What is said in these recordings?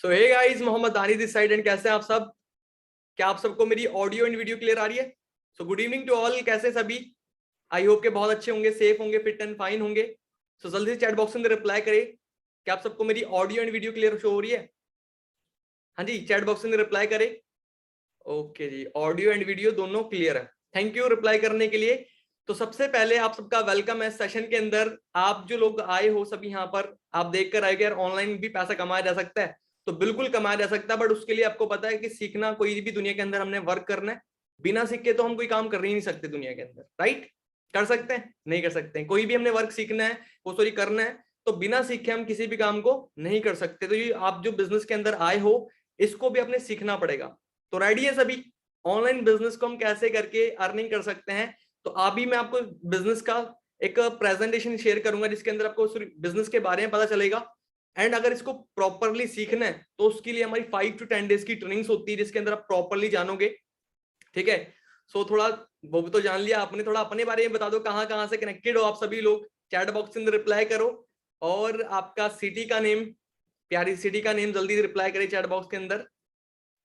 सो hey guys, Mohammad दानी this side and कैसे हैं आप सब। क्या आप सबको मेरी ऑडियो एंड वीडियो क्लियर आ रही है? So good evening to all. कैसे सभी? आई होप के बहुत अच्छे होंगे, सेफ होंगे, फिट एंड फाइन होंगे। सो जल्दी से चैट बॉक्स में रिप्लाई करें। क्या आप सबको मेरी audio and video clear show हो रही है? हाँ जी, चैट बॉक्स में रिप्लाई करें। ओके जी, ऑडियो एंड वीडियो दोनों क्लियर है। थैंक यू रिप्लाई करने के लिए। तो सबसे पहले आप सबका वेलकम है सेशन के अंदर। आप जो लोग आए हो सभी यहाँ पर, आप देख कर आए कि यार ऑनलाइन भी पैसा कमाया जा सकता है। तो बिल्कुल कमाया जा सकता है, बट उसके लिए आपको पता है कि सीखना, कोई भी दुनिया के अंदर हमने वर्क करना है। बिना सीख के तो हम कोई काम कर ही नहीं सकते दुनिया के अंदर, राइट? कर सकते हैं? नहीं कर सकते हैं। कोई भी हमने वर्क सीखना है, वो सॉरी करना है, तो बिना सीखे हम किसी भी काम को नहीं कर सकते। तो ये आप जो बिजनेस के अंदर आए हो, इसको भी अपने सीखना पड़ेगा। तो रेडी है सभी? ऑनलाइन बिजनेस को हम कैसे करके अर्निंग कर सकते हैं। तो अभी मैं आपको बिजनेस का एक प्रेजेंटेशन शेयर करूंगा, जिसके अंदर आपको बिजनेस के बारे में पता चलेगा। एंड अगर इसको प्रॉपरली सीखना है तो उसके लिए हमारी 5 to 10 डेज की ट्रेनिंग्स होती है, जिसके अंदर आप प्रॉपरली जानोगे। ठीक है? सो थोड़ा वो भी तो जान लिया आपने, थोड़ा अपने बारे में बता दो, कहाँ से कनेक्टेड हो आप सभी लोग। चैट बॉक्स में रिप्लाई करो और आपका सिटी का नेम, प्यारी सिटी का नेम जल्दी रिप्लाई करें चैट बॉक्स के अंदर।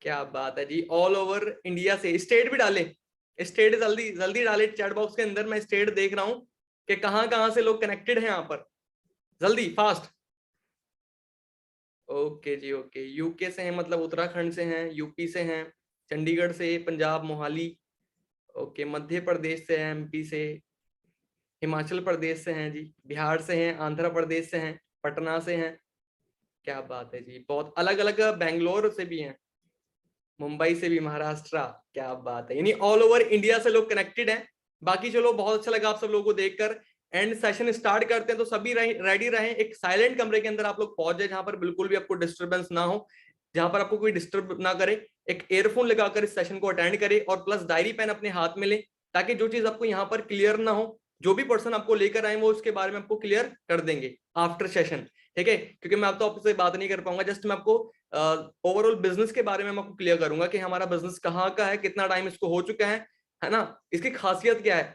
क्या बात है जी, ऑल ओवर इंडिया से। स्टेट भी डाले, स्टेट जल्दी जल्दी डाले चैट बॉक्स के अंदर। मैं स्टेट देख रहा हूं कि कहां से लोग कनेक्टेड हैं यहाँ पर। जल्दी फास्ट। ओके जी, ओके। यूके से हैं, मतलब उत्तराखंड से हैं, यूपी से हैं, चंडीगढ़ से, पंजाब मोहाली, ओके, मध्य प्रदेश से हैं, एमपी से, हिमाचल प्रदेश से हैं जी, बिहार से हैं, आंध्र प्रदेश से हैं, पटना से हैं। क्या बात है जी, बहुत अलग अलग, बेंगलोर से भी हैं, मुंबई से भी, महाराष्ट्र। क्या बात है, यानी ऑल ओवर इंडिया से लोग कनेक्टेड हैं। बाकी चलो, बहुत अच्छा लगा आप सब लोगों को देखकर। एंड सेशन स्टार्ट करते हैं, तो सभी रेडी रहें। एक साइलेंट कमरे के अंदर आप लोग पहुंच जाए, जहां पर बिल्कुल भी आपको डिस्टर्बेंस ना हो, जहां पर आपको कोई डिस्टर्ब ना करे। एक एयरफोन लगाकर इस सेशन को अटेंड करें और प्लस डायरी पेन अपने हाथ में ले, ताकि जो चीज आपको यहाँ पर क्लियर ना हो, जो भी पर्सन आपको लेकर आए वो उसके बारे में आपको क्लियर कर देंगे आफ्टर सेशन। ठीक है? क्योंकि मैं आप तो आपसे बात नहीं कर पाऊंगा, जस्ट मैं आपको ओवरऑल बिजनेस के बारे में मैं आपको क्लियर करूंगा कि हमारा बिजनेस कहाँ का है, कितना टाइम इसको हो चुका है ना, इसकी खासियत क्या है,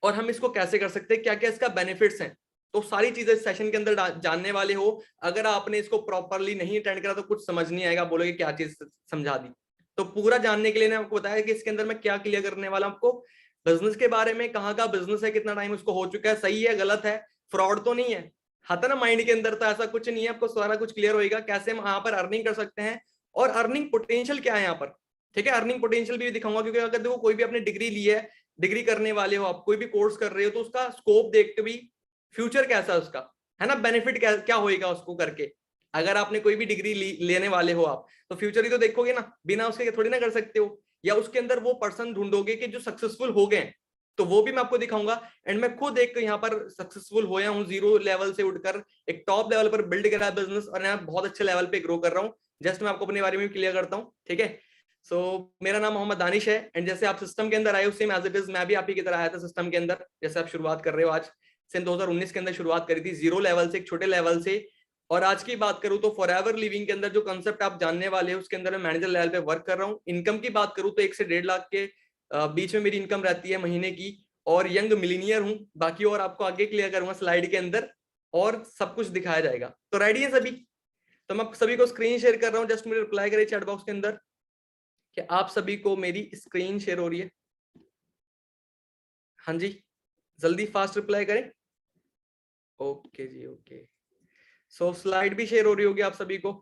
और हम इसको कैसे कर सकते हैं, क्या क्या इसका बेनिफिट्स हैं। तो सारी चीजें इस सेशन के अंदर जानने वाले हो। अगर आपने इसको प्रॉपरली नहीं अटेंड करा तो कुछ समझ नहीं आएगा, बोलोगे क्या चीज समझा दी। तो पूरा जानने के लिए मैंने आपको बताया कि इसके अंदर मैं क्या क्लियर करने वाला हूं आपको, बिजनेस के बारे में, कहाँ का बिजनेस है, कितना टाइम उसको हो चुका है, सही है गलत है, फ्रॉड तो नहीं है, आता ना माइंड के अंदर। तो ऐसा कुछ नहीं है, आपको सारा कुछ क्लियर होएगा, कैसे हम यहाँ पर अर्निंग कर सकते हैं और अर्निंग पोटेंशियल क्या है यहाँ पर। ठीक है? अर्निंग पोटेंशियल भी दिखाऊंगा, क्योंकि अगर देखो कोई भी अपनी डिग्री ली है, डिग्री करने वाले हो आप, कोई भी कोर्स कर रहे हो, तो उसका स्कोप देखते भी फ्यूचर कैसा है उसका, है ना, बेनिफिट क्या होएगा उसको करके। अगर आपने कोई भी डिग्री लेने वाले हो आप, तो फ्यूचर ही तो देखोगे ना, बिना उसके थोड़ी ना कर सकते हो। या उसके अंदर वो पर्सन ढूंढोगे कि जो सक्सेसफुल हो गए, तो वो भी मैं आपको दिखाऊंगा। एंड मैं खुद एक यहाँ पर सक्सेसफुल होया हूँ, जीरो लेवल से उठकर एक टॉप लेवल पर बिल्ड करा बिजनेस, और यहाँ बहुत अच्छे लेवल पे ग्रो कर रहा हूँ। जस्ट मैं आपको अपने बारे में क्लियर करता हूँ। ठीक है? मेरा नाम मोहम्मद दानिश है। एंड जैसे आप सिस्टम के अंदर आए हो, सेम एज इट इज मैं भी आप ही की तरह आया था सिस्टम के अंदर। जैसे आप शुरुआत कर रहे हो आज से, 2019 के अंदर शुरुआत करी थी, जीरो लेवल से, एक छोटे लेवल से। और आज की बात करूं तो फॉरएवर लिविंग के अंदर जो कंसेप्ट आप जानने वाले हो, उसके अंदर मैं मैनेजर लेवल पे वर्क कर रहा हूँ। इनकम की बात करूं तो 1 से 1.5 लाख के बीच में मेरी इनकम रहती है महीने की। और यंग मिलीनियर हूं। बाकी और आपको आगे क्लियर करूंगा स्लाइड के अंदर, और सब कुछ दिखाया जाएगा। तो रेडी है सभी? तो मैं सभी को स्क्रीन शेयर कर रहा हूँ, जस्ट मुझे रिप्लाई करें चैट बॉक्स के अंदर कि आप सभी को मेरी स्क्रीन शेयर हो रही है। हाँ जी, जल्दी फास्ट रिप्लाई करें। ओके जी, ओके। स्लाइड भी शेयर हो रही होगी आप सभी को।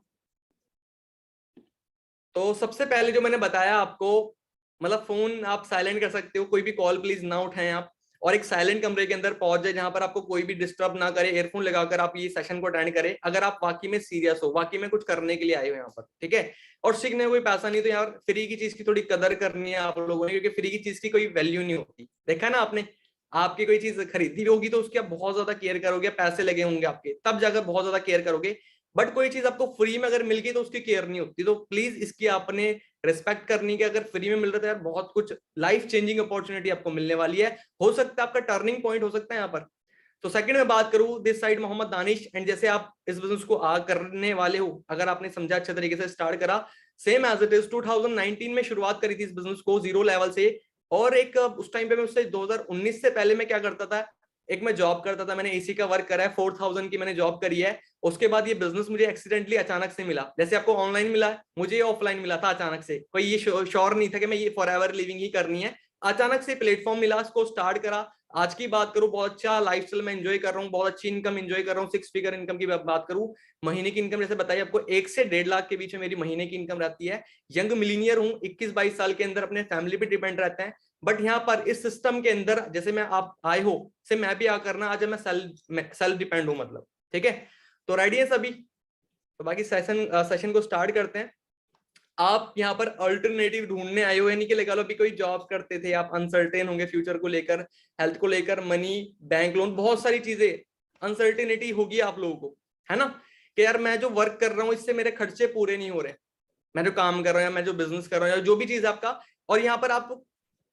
तो सबसे पहले जो मैंने बताया आपको, मतलब फोन आप साइलेंट कर सकते हो, कोई भी कॉल प्लीज ना उठाएं आप, और एक साइलेंट कमरे के अंदर पहुंच जाए, जहां पर आपको कोई भी डिस्टर्ब ना करे। एयरफोन लगाकर आप ये सेशन को अटेंड करें, अगर आप वाकई में सीरियस हो, वाकई में कुछ करने के लिए आए हो यहाँ पर। ठीक है? और सीखने में कोई पैसा नहीं, तो यार फ्री की चीज की थोड़ी कदर करनी है आप लोगों ने, क्योंकि फ्री की चीज की कोई वैल्यू नहीं होती। देखा ना आपने, आपकी कोई चीज खरीदी होगी तो उसकी आप बहुत ज्यादा केयर करोगे, पैसे लगे होंगे आपके, तब जाकर बहुत ज्यादा केयर करोगे। बट कोई चीज आपको फ्री में अगर मिल गई तो उसकी केयर नहीं होती। तो प्लीज इसकी आपने रिस्पेक्ट करनी, कि अगर फ्री में मिल रहा है तो यार बहुत कुछ लाइफ चेंजिंग अपॉर्चुनिटी आपको मिलने वाली है। हो सकता है आपका टर्निंग पॉइंट हो सकता है यहाँ पर। तो सेकंड में बात करूं, this side Mohammad Danish. And जैसे आप इस बिजनेस को करने वाले हो, अगर आपने समझा अच्छे तरीके से स्टार्ट करा, सेम एज इट इज 2019 में शुरुआत करी थी इस बिजनेस को जीरो लेवल से। और एक उस टाइम पे मैं उससे 2019 से पहले मैं क्या करता था, एक मैं जॉब करता था, मैंने एसी का वर्क करा है, 4000 की मैंने जॉब करी है। उसके बाद ये बिजनेस मुझे एक्सीडेंटली अचानक से मिला, जैसे आपको ऑनलाइन मिला, मुझे ये ऑफलाइन मिला था अचानक से। कोई ये श्योर नहीं था कि मैं ये फॉर एवर लिविंग ही करनी है, अचानक से प्लेटफॉर्म मिला, उसको स्टार्ट करा। आज की बात करूं, बहुत अच्छा लाइफस्टाइल में एंजॉय कर रहा हूँ, बहुत अच्छी इनकम एंजॉय कर रहा हूँ। 6 फिगर इनकम की बात करूं, महीने की इनकम जैसे बताइए आपको 1 से 1.5 लाख के बीच में मेरी महीने की इनकम रहती है। यंग मिलीनियर हूँ, 21-22 साल के अंदर, अपने फैमिली पे डिपेंड रहते हैं। बट यहाँ पर इस सिस्टम के अंदर जैसे मैं आप आए हो से मैं भी आ करना, आज मैं सेल्फ डिपेंड हूँ मतलब। ठीक है, तो रेडी है सभी? तो बाकी सेशन को स्टार्ट करते हैं। आप यहाँ पर अल्टरनेटिव ढूंढने आए हो, यानी कि लगा लो अभी कोई जॉब करते थे आप, अनसर्टेन होंगे फ्यूचर को लेकर, हेल्थ को लेकर, मनी, बैंक लोन, बहुत सारी चीजें अनसर्टेनिटी होगी आप लोगों को, है ना, कि यार मैं जो वर्क कर रहा हूँ इससे मेरे खर्चे पूरे नहीं हो रहे, मैं जो काम कर रहा हूँ या मैं जो बिजनेस कर रहा हूँ या जो भी चीज आपका, और यहाँ पर आप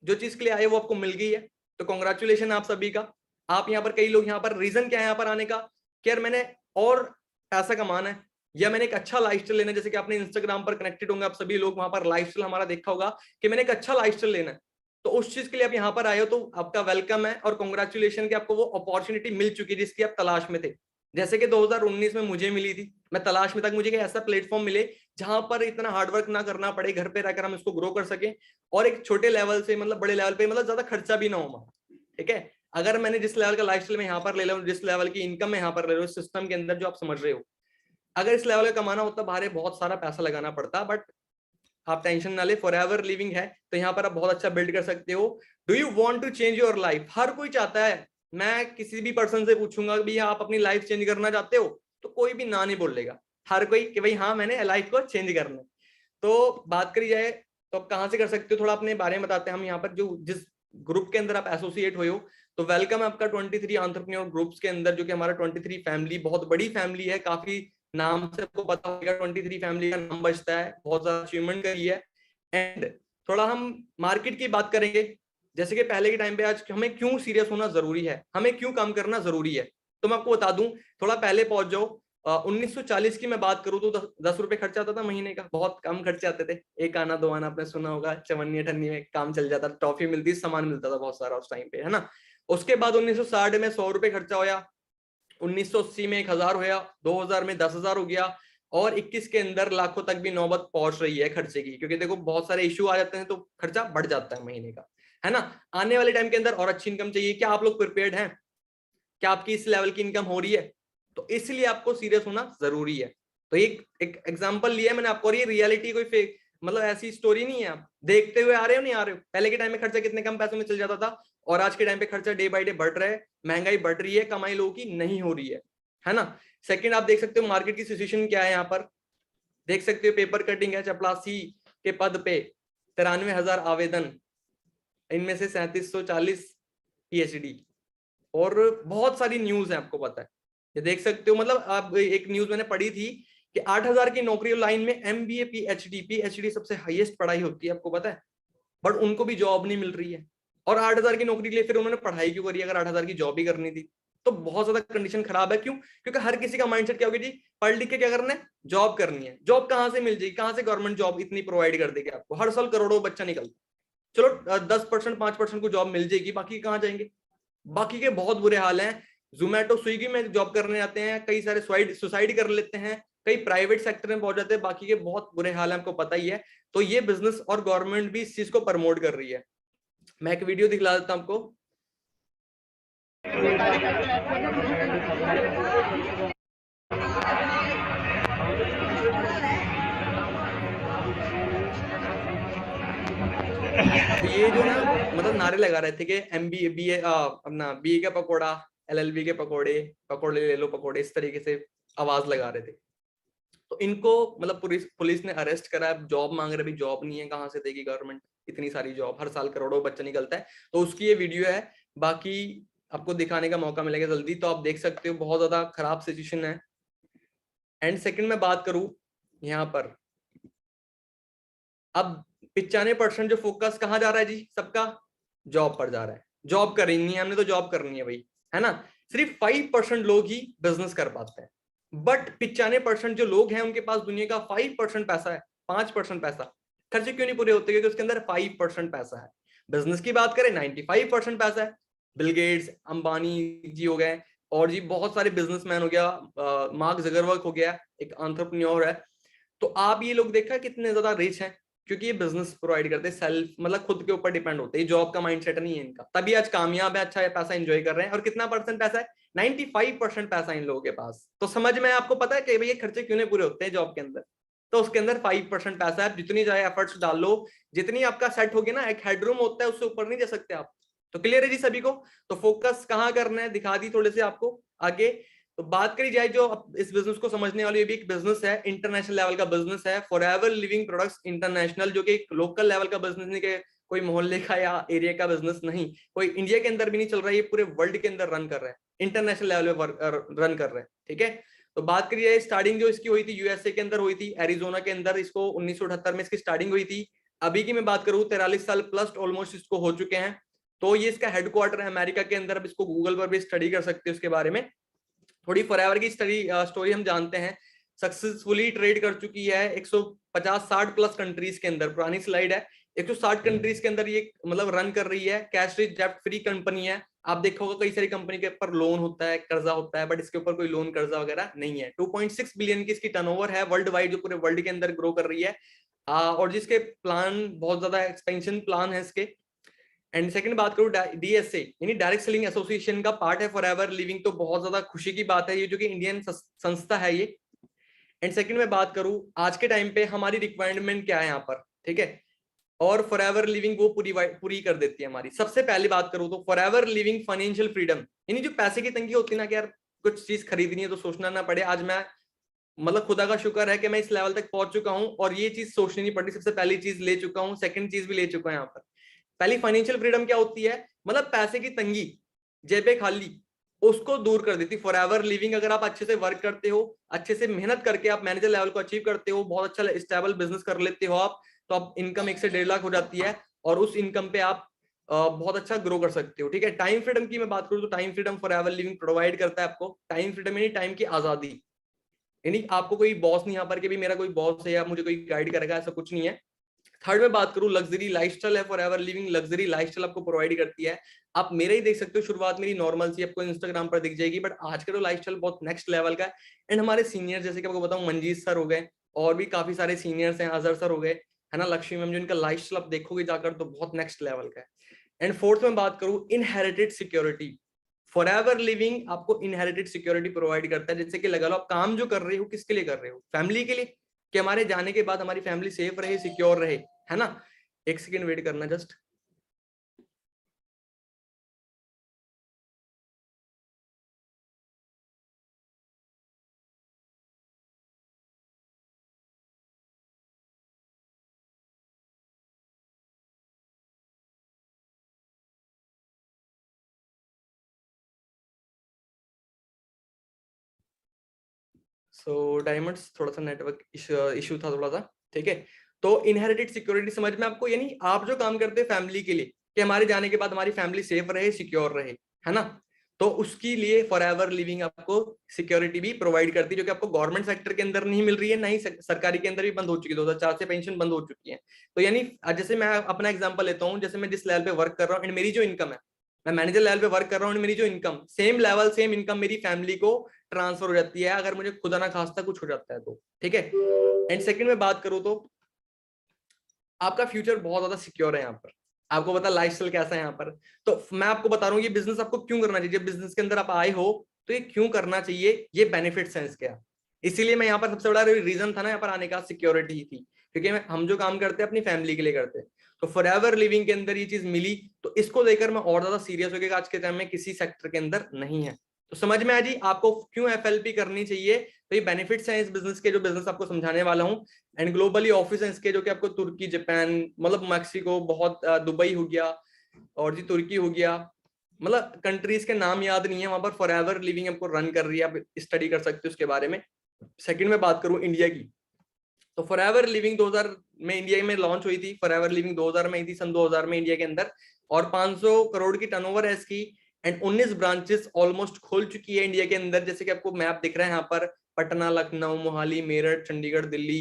जो चीज के लिए आए वो आपको मिल गई है, तो कॉन्ग्रेचुलेशन आप सभी का। आप यहाँ पर, कई लोग यहाँ पर रीजन क्या है यहाँ पर आने का, कि यार मैंने और पैसा कमाना है, या मैंने एक अच्छा लाइफस्टाइल लेना है। जैसे कि आपने इंस्टाग्राम पर कनेक्टेड होंगे आप सभी लोग, वहां पर लाइफस्टाइल हमारा देखा होगा कि मैंने एक अच्छा लाइफस्टाइल लेना है, तो उस चीज के लिए आप यहाँ पर आए हो, तो आपका वेलकम है और कॉन्ग्रेचुलेशन कि आपको वो अपॉर्चुनिटी मिल चुकी है जिसकी आप तलाश में थे। जैसे कि 2019 में मुझे मिली थी, मैं तलाश में था, मुझे ऐसा प्लेटफॉर्म मिले जहां पर इतना हार्डवर्क ना करना पड़े, घर पे रहकर हम इसको ग्रो कर सके, और एक छोटे लेवल से मतलब बड़े लेवल पे, मतलब ज्यादा खर्चा भी ना हो हमारा। ठीक है, अगर मैंने जिस लेवल का लाइफस्टाइल में यहाँ पर ले रहा हूँ, जिस लेवल की इनकम में यहाँ पर ले रहा हूँ, सिस्टम के अंदर जो आप समझ रहे हो, अगर इस लेवल का कमाना होता बाहर बहुत सारा पैसा लगाना पड़ता, बट आप टेंशन ना ले, फॉर एवर लिविंग है, तो यहाँ पर आप बहुत अच्छा बिल्ड कर सकते हो। Do you want to change your life? हर कोई चाहता है। मैं किसी भी पर्सन से पूछूंगा कि आप अपनी लाइफ चेंज करना चाहते हो, तो कोई भी ना नहीं बोलेगा, हर कोई कि भाई हाँ मैंने लाइफ को चेंज करना है। तो बात करी जाए तो आप कहाँ से कर सकते हो, थोड़ा अपने बारे में बताते हैं हम। यहाँ पर जो जिस ग्रुप के अंदर आप एसोसिएट हुए हो, तो वेलकम है आपका 23 एंटरप्रेन्योर ग्रुप्स के अंदर, जो कि हमारा 23 फैमिली बहुत बड़ी फैमिली है, काफी नाम से आपको पता होगा 23 फैमिली का नाम बचता है, बहुत ज्यादा अचीवमेंट करी है। एंड थोड़ा हम मार्केट की बात करेंगे, जैसे कि पहले के टाइम पे आज हमें क्यों सीरियस होना जरूरी है, हमें क्यों काम करना जरूरी है, तो मैं आपको बता दूं, थोड़ा पहले पहुंच जाओ। 1940 की मैं बात करूं तो 10 रुपए खर्चा आता था महीने का, बहुत कम खर्चे आते थे, एक आना दो आना, आपने सुना होगा, चवन्नी अठन्नी में काम चल जाता, टॉफी मिलती, सामान मिलता था बहुत सारा उस टाइम पे, है ना। उसके बाद 1960 में 100 रुपए खर्चा होया, 1980 में 1000 होया, 2000 में 10,000 हो गया, और 21 के अंदर लाखों तक भी नौबत पहुंच रही है खर्चे की, क्योंकि देखो बहुत सारे इश्यू आ जाते हैं तो खर्चा बढ़ जाता है महीने का, है ना। आने वाले टाइम के अंदर और अच्छी इनकम चाहिए, क्या आप लोग प्रिपेयर्ड हैं? क्या आपकी इस लेवल की इनकम हो रही है? तो इसलिए आपको सीरियस होना जरूरी है। तो एक एग्जांपल लिया है मैंने आपको, और ये रियलिटी कोई फेक मतलब ऐसी स्टोरी नहीं है, आप देखते हुए आ रहे हो, नहीं आ रहे हो। पहले के टाइम में खर्चा कितने कम पैसों में चल जाता था, और आज के टाइम पे खर्चा डे बाय डे बढ़ रहा है, महंगाई बढ़ रही है, कमाई लोगों की नहीं हो रही है ना। सेकंड, आप देख सकते हो मार्केट की सिचुएशन क्या है, यहाँ पर देख सकते हो, पेपर कटिंग है, चपरासी के पद पे 93,000 आवेदन, इनमें से 3740 पीएचडी, और बहुत सारी न्यूज है, आपको पता है, ये देख सकते हो। मतलब आप, एक न्यूज मैंने पढ़ी थी कि 8,000 की नौकरी लाइन में एमबीए पीएचडी सबसे हाईएस्ट पढ़ाई होती है, आपको पता है, बट उनको भी जॉब नहीं मिल रही है। और 8,000 की नौकरी के लिए फिर उन्होंने पढ़ाई क्यों करी अगर 8,000 की जॉब ही करनी थी? तो बहुत ज्यादा कंडीशन खराब है। क्यों? क्योंकि हर किसी का माइंडसेट क्या होगी जी, पढ़ लिख के क्या करना है, जॉब करनी है। जॉब कहां से मिल जाएगी, कहां से गवर्नमेंट जॉब इतनी प्रोवाइड कर देगी आपको? हर साल करोड़ों बच्चा निकलता, चलो 10% 5% को जॉब मिल जाएगी, बाकी कहां जाएंगे? बाकी के बहुत बुरे हाल हैं। जोमेटो स्विगी में जॉब करने जाते हैं, कई सारे सुसाइड कर लेते हैं, कई प्राइवेट सेक्टर में पहुंच जाते हैं, बाकी के बहुत बुरे हाल है, आपको पता ही है। तो ये बिजनेस और गवर्नमेंट भी इस चीज को प्रमोट कर रही है। मैं एक वीडियो दिखला देता हूं आपको। तो ये जो ना मतलब नारे लगा रहे थे कि एमबीए बीए अपना बीए का पकोड़ा, एलएलबी के पकोड़े, पकोड़े ले लो पकोड़े, इस तरीके से आवाज लगा रहे थे। तो इनको मतलब पुलिस ने अरेस्ट करा, जॉब मांग रहे, भी जॉब नहीं है, कहां से देगी गवर्नमेंट इतनी सारी जॉब, हर साल करोड़ों बच्चा निकलता है। तो उसकी ये वीडियो है, बाकी आपको दिखाने का मौका मिलेगा जल्दी, तो आप देख सकते हो बहुत ज्यादा खराब सिचुएशन है। एंड सेकंड में बात करूं यहाँ पर, अब 95% जो फोकस कहाँ जा रहा है जी सबका, जॉब पर जा रहा है। जॉब करनी है हमने, तो जॉब करनी है भाई, है ना। सिर्फ 5% लोग ही बिजनेस कर पाते हैं, बट 95% जो लोग हैं उनके पास दुनिया का 5% पैसा है, 5% पैसा। खर्चे क्यों नहीं पूरे होते? क्योंकि उसके अंदर 5% पैसा है। बिजनेस की बात करें 95% पैसा है, बिल गेट्स, अंबानी जी हो गए, और जी बहुत सारे बिजनेसमैन हो गया, मार्क जगरबर्ग हो गया, एक एंटरप्रेन्योर है। तो आप ये लोग देखा कितने ज्यादा रिच हैं, क्योंकि ये बिजनेस प्रोवाइड करते हैं, सेल्फ मतलब खुद के ऊपर डिपेंड होते हैं, जॉब का माइंडसेट नहीं है इनका, तभी आज कामयाब है, अच्छा पैसा एंजॉय कर रहे हैं। और कितना परसेंट पैसा है? 95% पैसा इन लोगों के पास। तो समझ में आपको पता है कि भैया खर्चे क्यों नहीं पूरे होते हैं जॉब के अंदर? तो उसके अंदर 5% पैसा है, जितनी ज्यादा एफर्ट्स डाल लो, जितनी आपका सेट होगी ना, एक हेडरूम होता है, उससे ऊपर नहीं जा सकते आप। तो क्लियर है जी सभी को? तो फोकस कहाँ करना है दिखा दी थोड़े से आपको आगे। तो बात करी जाए जो इस बिजनेस को समझने वाली, ये भी एक बिजनेस है, इंटरनेशनल लेवल का बिजनेस है, फॉरएवर लिविंग प्रोडक्ट्स इंटरनेशनल, जो कि एक लोकल लेवल का बिजनेस नहीं, कि कोई मोहल्ले का या एरिया का बिजनेस नहीं, कोई इंडिया के अंदर भी नहीं चल रहा है, ये पूरे वर्ल्ड के अंदर रन कर रहा है, इंटरनेशनल लेवल पे रन कर रहे हैं, ठीक है। तो बात करिए स्टार्टिंग जो इसकी हुई थी यूएसए के अंदर हुई थी, एरिजोना के अंदर, इसको 1978 में इसकी स्टार्टिंग हुई थी। अभी की मैं बात करूं 43 साल प्लस ऑलमोस्ट इसको हो चुके हैं। तो ये इसका हेडक्वार्टर है अमेरिका के अंदर। अब इसको गूगल पर भी स्टडी कर सकते हैं उसके बारे में। थोड़ी फॉरएवर की स्टोरी हम जानते हैं, सक्सेसफुली ट्रेड कर चुकी है 150-60 प्लस कंट्रीज के अंदर, पुरानी स्लाइड है, 160 कंट्रीज के अंदर ये मतलब रन कर रही है, कैश रिच डेब्ट फ्री कंपनी है। आप देखोगे कई सारी कंपनी के ऊपर लोन होता है, कर्जा होता है, बट इसके ऊपर कोई लोन कर्जा वगैरह नहीं है। 2.6 बिलियन की इसकी टर्नओवर है वर्ल्ड वाइड, जो पूरे वर्ल्ड के अंदर ग्रो कर रही है। और जिसके प्लान बहुत ज्यादा एक्सपेंशन प्लान है इसके। एंड सेकंड बात करूं डीएसए यानी डायरेक्ट सेलिंग एसोसिएशन का पार्ट है फॉरएवर लिविंग, तो बहुत ज्यादा खुशी की बात है ये, जो कि इंडियन संस्था है ये। एंड सेकंड में बात करूं आज के टाइम पे हमारी रिक्वायरमेंट क्या है यहाँ पर, ठीक है, और फॉरएवर लिविंग वो पूरी कर देती है हमारी। सबसे पहले बात करूं तो फॉरएवर लिविंग फाइनेंशियल फ्रीडम, यानी जो पैसे की तंगी होती है ना कि यार कुछ चीज खरीदनी है तो सोचना ना पड़े। आज मैं मतलब खुदा का शुक्र है कि मैं इस लेवल तक पहुंच चुका हूं और ये चीज सोचनी नहीं पड़ी, सबसे पहली चीज ले चुका हूं, सेकंड चीज भी ले चुका हूं यहाँ पर। पहली फाइनेंशियल फ्रीडम क्या होती है? मतलब पैसे की तंगी, जेबे खाली, उसको दूर कर देती फॉरएवर लिविंग। अगर आप अच्छे से वर्क करते हो, अच्छे से मेहनत करके आप मैनेजर लेवल को अचीव करते हो, बहुत अच्छा स्टेबल बिजनेस कर लेते हो आप, तो आप इनकम 1 से 1.5 लाख हो जाती है, और उस इनकम पे आप बहुत अच्छा ग्रो कर सकते हो, ठीक है। टाइम फ्रीडम की मैं बात करूं तो time freedom forever living provide करता है आपको। टाइम फ्रीडम यानी टाइम की आजादी, यानी आपको कोई बॉस नहीं यहाँ पर कि भी मेरा कोई बॉस है या मुझे कोई गाइड करेगा, ऐसा कुछ नहीं है। थर्ड में बात करूं लग्जरी लाइफस्टाइल है फॉरएवर लिविंग, लग्जरी लाइफस्टाइल आपको प्रोवाइड करती है। आप मेरा ही देख सकते हो, शुरुआत मेरी नॉर्मल सी आपको इंस्टाग्राम पर दिख जाएगी, बट आज का तो लाइफस्टाइल बहुत नेक्स्ट लेवल का है। एंड हमारे सीनियर जैसे कि आपको बताऊं मंजीत सर हो गए, और भी काफी सारे सीनियर्स हैं, अजहर सर हो गए, है ना, लक्ष्मी मैम, जो इनका लाइफस्टाइल आप देखोगे जाकर तो बहुत नेक्स्ट लेवल का है। एंड फोर्थ में बात करूं इनहेरिटेड सिक्योरिटी, फॉरएवर लिविंग आपको इनहेरिटेड सिक्योरिटी प्रोवाइड करता है। जैसे कि लगा लो आप काम जो कर रहे हो किसके लिए कर रहे हो? फैमिली के लिए, कि हमारे जाने के बाद हमारी फैमिली सेफ रहे, सिक्योर रहे, है ना। एक सेकेंड वेट करना जस्ट। सो डायमंड्स थोड़ा सा नेटवर्क इशू था थोड़ा सा, ठीक है। तो इनहेरिटेड सिक्योरिटी समझ में आपको, यानी आप जो काम करते हैं फैमिली के लिए, कि हमारे जाने के बाद हमारी फैमिली सेफ रहे, सिक्योर रहे, है ना, तो उसके लिए फॉरएवर लिविंग आपको सिक्योरिटी भी प्रोवाइड करती है, जो कि आपको गवर्नमेंट सेक्टर के अंदर नहीं मिल रही है, नहीं सरकारी के अंदर भी बंद हो चुकी है, 2004 से पेंशन बंद हो चुकी है। तो यानी जैसे मैं अपना एग्जांपल लेता हूँ, जैसे मैं जिस लेवल पे वर्क कर रहा हूँ एंड मेरी जो इनकम है, मैं मैनेजर लेवल पे वर्क कर रहा हूँ, मेरी जो income same level same income मेरी फैमिली को ट्रांसफर हो जाती है, अगर मुझे खुदा ना खास्ता कुछ हो जाता है तो, ठीक है। एंड सेकंड में बात करूं तो आपका फ्यूचर बहुत ज्यादा सिक्योर है यहाँ पर। आपको पता लाइफस्टाइल कैसा है यहाँ पर, तो मैं आपको बता रहा हूँ ये बिजनेस आपको क्यों करना चाहिए, बिजनेस के अंदर आप आए हो तो ये क्यों करना चाहिए, ये बेनिफिट्स हैं इसके। इसीलिए मैं यहाँ पर सबसे बड़ा रीजन था ना यहाँ पर आने का, सिक्योरिटी ही थी, क्योंकि हम जो काम करते हैं अपनी फैमिली के लिए करते हैं। तो फॉरएवर लिविंग के अंदर ये चीज मिली, तो इसको लेकर मैं और ज्यादा सीरियस हो गया, आज के टाइम में किसी सेक्टर के अंदर नहीं है। तो समझ में आ जी आपको क्यों एफएलपी करनी चाहिए। तो ये बेनिफिट्स हैं इस बिजनेस के, जो बिजनेस आपको समझाने वाला हूँ। एंड ग्लोबली ऑफिस है इसके, जो कि आपको तुर्की, जापान, मतलब मैक्सिको, बहुत दुबई हो गया, और जी तुर्की हो गया, मतलब कंट्रीज के नाम याद नहीं है, वहां पर फॉरएवर लिविंग आपको रन कर रही है, आप स्टडी कर सकते हो उसके बारे में। सेकंड में बात करूं इंडिया की, तो फॉरएवर लिविंग 2000 में इंडिया में लॉन्च हुई थी, फॉरएवर लिविंग 2000 में आई थी, सन 2000 में इंडिया के अंदर, और 500 करोड़ की टर्नओवर है इसकी। एंड 19 ब्रांचेस ऑलमोस्ट खोल चुकी है इंडिया के अंदर, जैसे कि आपको मैप दिख रहा है यहाँ पर, पटना, लखनऊ, मोहाली, मेरठ, चंडीगढ़, दिल्ली,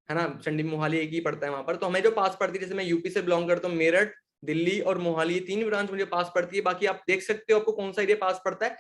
है ना, चंडी मोहाली एक ही पड़ता है वहां पर। तो हमें जो पास पड़ती है, जैसे मैं यूपी से बिलोंग करता हूँ, मेरठ दिल्ली और मोहाली, ये 3 ब्रांच मुझे पास पड़ती है। बाकी आप देख सकते हो आपको कौन सा एरिया पास पड़ता है।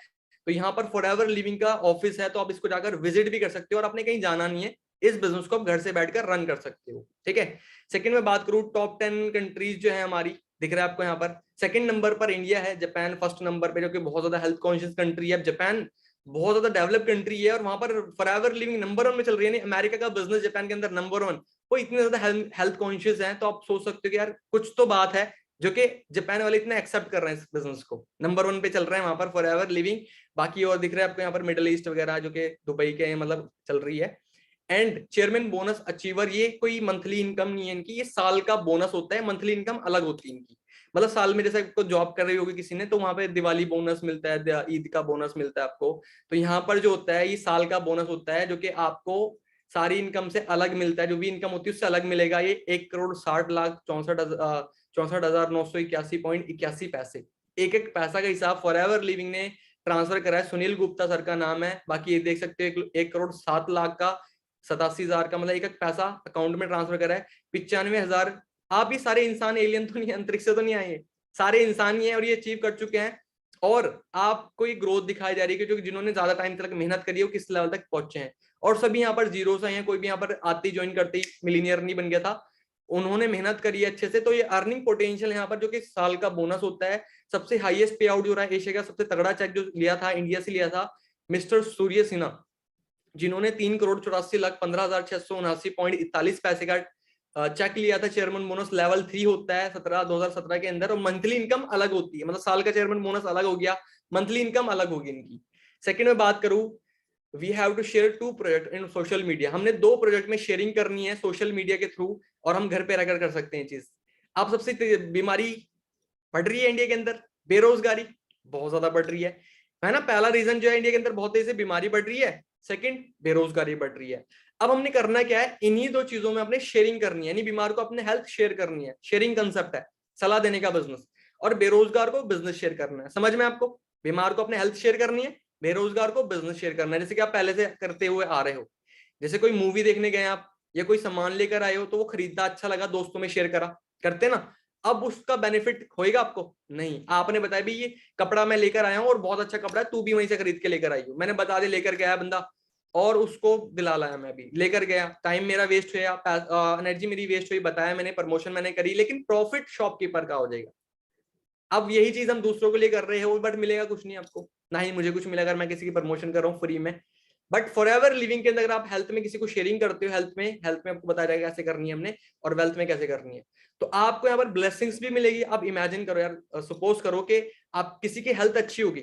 तो यहाँ पर फॉरएवर लिविंग का ऑफिस है, तो आप इसको जाकर विजिट भी कर सकते हो और आपने कहीं जाना नहीं है, इस बिजनेस को आप घर से बैठकर रन कर सकते हो। ठीक है, सेकंड में बात करूं, टॉप 10 कंट्रीज जो है हमारी, दिख रहा है आपको यहाँ पर। सेकंड नंबर पर इंडिया है, जापान फर्स्ट नंबर पे, जो कि बहुत ज्यादा हेल्थ कॉन्शियस कंट्री है। जापान बहुत ज्यादा डेवलप कंट्री है और वहां पर फॉरएवर लिविंग नंबर 1 में चल रही है। अमेरिका का बिजनेस जापान के अंदर नंबर 1, वो इतने ज्यादा हेल्थ कॉन्शियस है, तो आप सोच सकते हो कि यार कुछ तो बात है जो कि जापान वाले इतना एक्सेप्ट कर रहे हैं इस बिजनेस को। नंबर 1 पे चल रहे हैं वहां पर फॉरएवर लिविंग। बाकी और दिख रहा है आपको यहाँ पर मिडिल ईस्ट वगैरह, जो कि दुबई के मतलब चल रही है। एंड चेयरमैन बोनस अचीवर, ये कोई मंथली इनकम नहीं है इनकी, ये साल का बोनस होता है, मंथली इनकम अलग होती है इनकी। मतलब साल में जैसे आपको जॉब कर रही होगी किसी ने, तो वहां पे दिवाली बोनस मिलता है, ईद का बोनस मिलता है आपको। तो यहाँ पर जो होता है ये साल का बोनस होता है, जो कि आपको सारी इनकम से अलग मिलता है। जो भी इनकम होती है उससे अलग मिलेगा। ये 1,60,64,981.81 एक एक पैसा का हिसाब फॉरएवर लिविंग ने ट्रांसफर करा है। सुनील गुप्ता सर का नाम है। बाकी ये देख सकते हो 1,07,00,000 का 87,000 का, मतलब एक एक पैसा अकाउंट में ट्रांसफर करा है। 95,000। आप ही सारे इंसान एलियन तो नहीं, अंतरिक्ष से तो नहीं आए, सारे इंसान ही है और ये अचीव कर चुके हैं। और आपको ये ग्रोथ दिखाई जा रही है कि जिन्होंने ज्यादा टाइम तक मेहनत करी है वो किस लेवल तक पहुंचे हैं। और सभी यहाँ पर जीरो से हैं, कोई भी यहाँ पर आते ही ज्वाइन करते ही मिलीनियर नहीं बन गया था, उन्होंने मेहनत करी है अच्छे से। तो ये अर्निंग पोटेंशियल यहाँ पर, जो कि साल का बोनस होता है। सबसे हाईएस्ट पे आउट जो रहा है, एशिया का सबसे तगड़ा चेक जो लिया था इंडिया से लिया था मिस्टर सूर्य सिन्हा, जिन्होंने 3,84,15,679.41 पैसे का चेक लिया था। चेयरमैन बोनस लेवल 3 होता है 2017 के अंदर, और मंथली इनकम अलग होती है। मतलब साल का चेयरमैन बोनस अलग हो गया, मंथली इनकम अलग होगी इनकी। सेकंड में बात करूं, we have to share 2 project in social media. हमने 2 प्रोजेक्ट में शेयरिंग करनी है सोशल मीडिया के थ्रू, और हम घर पे रहकर कर सकते हैं चीज। आप सबसे बीमारी बढ़ रही है इंडिया के अंदर, बेरोजगारी बहुत ज्यादा बढ़ रही है ना। पहला रीजन जो है इंडिया के अंदर बहुत तेजी से बीमारी बढ़ रही है, सेकंड बेरोजगारी बढ़ रही है। अब हमने करना क्या है, इन्हीं 2 चीजों में अपने शेयरिंग करनी है, यानी बीमार को अपने हेल्थ शेयर करनी है, शेयरिंग कंसेप्ट है, सलाह देने का बिजनेस। और बेरोजगार को बिजनेस शेयर करना है। समझ में आपको, बीमार को अपने हेल्थ शेयर करनी है, बेरोजगार को बिजनेस शेयर करना है। जैसे कि आप पहले से करते हुए आ रहे हो, जैसे कोई मूवी देखने गए आप, या कोई सामान लेकर आए हो, तो वो खरीदा अच्छा लगा, दोस्तों में शेयर करा, करते ना। अब उसका बेनिफिट होएगा आपको नहीं, आपने बताया भी ये कपड़ा मैं लेकर आया हूं और बहुत अच्छा कपड़ा है, तू भी वहीं से खरीद के लेकर आई हो, मैंने बता दिया, लेकर गया बंदा और उसको दिला लाया, मैं भी लेकर गया, टाइम मेरा वेस्ट हुआ, एनर्जी मेरी वेस्ट हुई, बताया मैंने, प्रमोशन मैंने करी, लेकिन प्रॉफिट शॉपकीपर का हो जाएगा। अब यही चीज हम दूसरों के लिए कर रहे हो, बट मिलेगा कुछ नहीं आपको, ना ही मुझे कुछ मिलेगा अगर मैं किसी की प्रमोशन कर रहा हूँ फ्री में। बट फॉरएवर लिविंग के अंदर अगर आप हेल्थ में किसी को शेयरिंग करते हो, हेल्थ में आपको बताया जाएगा कैसे करनी है हमने, और वेल्थ में कैसे करनी है, तो आपको यहाँ पर ब्लेसिंग्स भी मिलेगी। आप इमेजिन करो यार, सपोज करो कि आप किसी की हेल्थ अच्छी होगी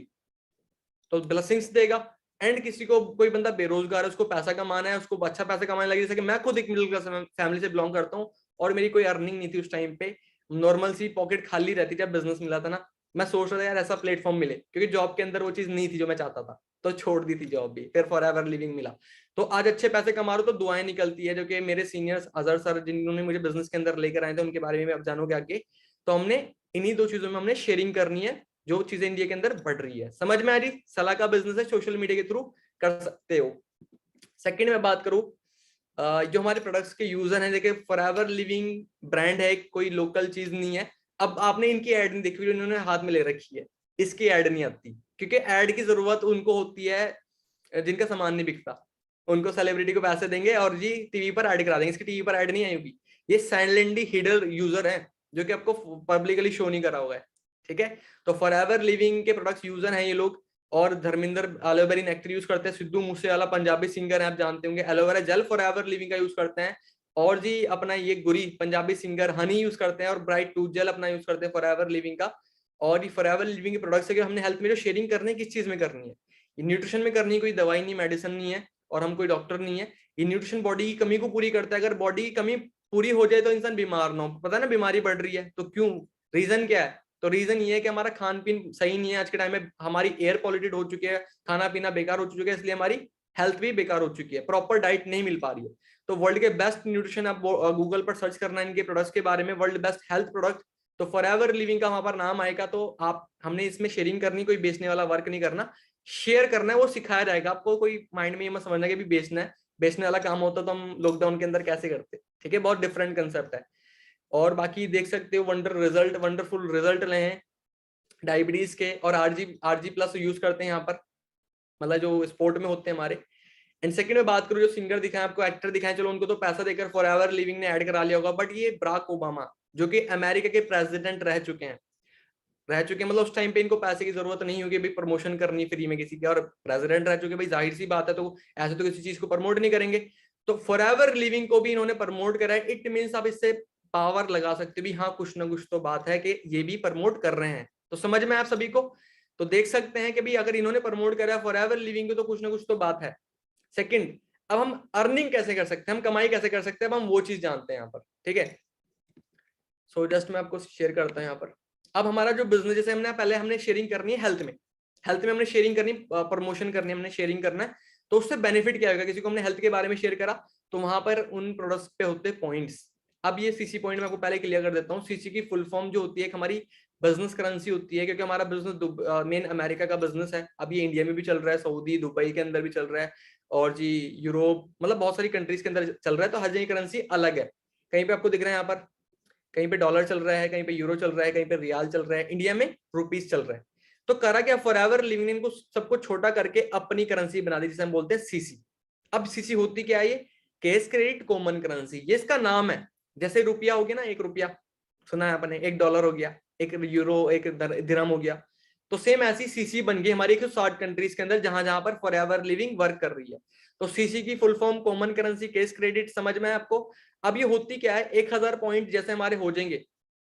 तो ब्लेसिंग्स देगा। एंड किसी को, कोई बंदा बेरोजगार है, उसको पैसा कमाना है, उसको अच्छा पैसा कमाने लगे, जैसे कि मैं खुद एक मिडिल क्लास फैमिली से बिलोंग करता हूँ, और मेरी कोई अर्निंग नहीं थी उस टाइम पे, नॉर्मल सी पॉकेट खाली रहती थी, जब बिजनेस मिला था ना, मैं सोच रहा था यार ऐसा प्लेटफॉर्म मिले, क्योंकि जॉब के अंदर वो चीज नहीं थी जो मैं चाहता था, तो छोड़ दी थी जॉब भी, फिर फॉरएवर लिविंग मिला। तो आज अच्छे पैसे कमा रहा हूं, तो दुआएं निकलती है, जो कि मेरे सीनियर्स अजहर सर जिन्होंने मुझे बिजनेस के अंदर लेकर आए थे, उनके बारे में आप जानोगे आगे। तो हमने इन्हीं 2 चीजों में हमने शेयरिंग करनी है, जो चीजें इंडिया के अंदर बढ़ रही है। समझ में आ रही, सलाह का बिजनेस है, सोशल मीडिया के थ्रू कर सकते हो। सेकंड में बात करूं, जो हमारे प्रोडक्ट्स के यूजर हैं, देखिए फॉरएवर लिविंग ब्रांड है, कोई लोकल चीज नहीं है। अब आपने इनकी एड नहीं देखी, जो इन्होंने हाथ में ले रखी है, इसकी एड नहीं आती, क्योंकि एड की जरूरत उनको होती है जिनका सामान नहीं बिकता, उनको सेलिब्रिटी को पैसे देंगे और जी टीवी पर ऐड करा देंगे, इसकी टीवी पर ऐड नहीं आई होगी। ये साइलेंटली हिडन यूजर है, जो कि आपको पब्लिकली शो नहीं करा हुआ है। ठीक है, तो फॉरएवर लिविंग के प्रोडक्ट्स यूजर हैं ये लोग। और धर्मेंद्र एलोवेरा नेक्टर यूज करते हैं, सिद्धू मूसेवाला पंजाबी सिंगर है, आप जानते होंगे, एलोवेरा जेल फॉरएवर लिविंग का यूज करते हैं। और जी अपना ये गुरी पंजाबी सिंगर हनी यूज करते हैं, और ब्राइट टूथ जेल अपना यूज करते हैं फॉरएवर लिविंग का। और ये फॉरएवर लिविंग के प्रोडक्ट्स है, हमने हेल्थ में जो शेयरिंग करनी है, किस चीज में करनी है, ये न्यूट्रिशन में करनी है, कोई दवाई नहीं, मेडिसिन नहीं है, और हम कोई डॉक्टर नहीं है। ये न्यूट्रिशन बॉडी की कमी को पूरी करता है, अगर बॉडी की कमी पूरी हो जाए तो इंसान बीमार ना हो। पता है ना बीमारी बढ़ रही है तो क्यों, रीजन क्या है, तो रीजन ये है कि हमारा खान पीन सही नहीं है। आज के टाइम में हमारी एयर पॉल्यूटेड हो चुकी है, खाना पीना बेकार हो चुका है, इसलिए हमारी हेल्थ भी बेकार हो चुकी है, प्रॉपर डाइट नहीं मिल पा रही है। तो वर्ल्ड के बेस्ट न्यूट्रिशन, आप गूगल पर सर्च करना इनके प्रोडक्ट्स के बारे में, वर्ल्ड बेस्ट हेल्थ प्रोडक्ट, तो फॉरएवर लिविंग का वहां पर नाम आएगा। तो आप, हमने इसमें शेयरिंग करनी, कोई बेचने वाला वर्क नहीं करना, शेयर करना है, वो सिखाया जाएगा आपको। कोई माइंड में ये मत समझना कि भी बेचना है, बेचने वाला काम होता तो हम लॉकडाउन के अंदर कैसे करते। ठीक है, बहुत डिफरेंट कंसेप्ट है। और बाकी देख सकते हो वंडरफुल रिजल्ट रहे हैं डायबिटीज के, और आरजी प्लस यूज करते हैं यहाँ पर, मतलब जो स्पोर्ट में होते हैं हमारे। एंड सेकंड में बात करूँ, जो सिंगर दिखाएं आपको, एक्टर दिखाएं, चलो उनको तो पैसा देकर फॉरएवर लिविंग ने ऐड करा लिया होगा, बट ये बराक ओबामा जो कि अमेरिका के प्रेसिडेंट रह चुके हैं, मतलब उस टाइम पे इनको पैसे की जरूरत नहीं होगी भाई प्रमोशन करनी फ्री में किसी की, और प्रेसिडेंट रह चुके भाई, जाहिर सी बात है, तो ऐसे तो किसी चीज को प्रमोट नहीं करेंगे। तो फॉरएवर लिविंग को भी इन्होंने प्रमोट करा है। इट मीन्स आप इससे पावर लगा सकते भी, हाँ कुछ ना कुछ तो बात है कि ये भी प्रमोट कर रहे हैं। तो समझ में आप सभी को, तो देख सकते हैं कि भाई अगर इन्होंने प्रमोट करा है फॉरएवर लिविंग को, तो कुछ ना कुछ तो बात है। सेकंड, अब हम अर्निंग कैसे कर सकते हैं, हम कमाई कैसे कर सकते हैं, अब हम वो चीज जानते हैं यहाँ पर, ठीक है। सो जस्ट मैं आपको शेयर करता हूँ यहाँ पर। अब हमारा जो बिजनेस, जैसे हमने शेयरिंग करनी है हेल्थ में हमने शेयरिंग करनी, प्रमोशन करनी, हमने शेयरिंग करना है, तो उससे बेनिफिट क्या होगा, किसी को हमने हेल्थ के बारे में शेयर करा तो वहां पर उन प्रोडक्ट्स पे होते पॉइंट्स। अब ये सीसी पॉइंट मैं आपको पहले क्लियर कर देता हूँ। सीसी की फुल फॉर्म जो होती है हमारी बिजनेस करेंसी होती है, क्योंकि हमारा बिजनेस मेन अमेरिका का बिजनेस है। अब ये इंडिया में भी चल रहा है, सऊदी दुबई के अंदर भी चल रहा है, और जी यूरोप, मतलब बहुत सारी कंट्रीज के अंदर चल रहा है। तो हर जगह करेंसी अलग है, कहीं पे आपको दिख रहा है यहाँ पर, कहीं पे डॉलर चल रहा है, कहीं पे यूरो चल रहा है, कहीं पे रियाल चल रहा है, इंडिया में रुपीस चल रहा है। तो करा क्या, फॉरएवर लिविंग ने इनको सबको छोटा करके अपनी करेंसी बना दी, जिसे हम बोलते हैं सीसी। अब सीसी होती क्या है, ये कैश क्रेडिट कॉमन करेंसी, ये इसका नाम है। जैसे रुपया हो गया ना, एक रुपया सुना है आपने, एक डॉलर हो गया, एक यूरो, एक दिरहम हो गया, तो सेम ऐसी सीसी बन गई हमारी 160 कंट्रीज के अंदर, जहां जहां पर फॉरएवर लिविंग वर्क कर रही है। तो सीसी की full form common currency cash credit, समझ में आपको। अब ये होती क्या है, 1000 पॉइंट जैसे हमारे हो जाएंगे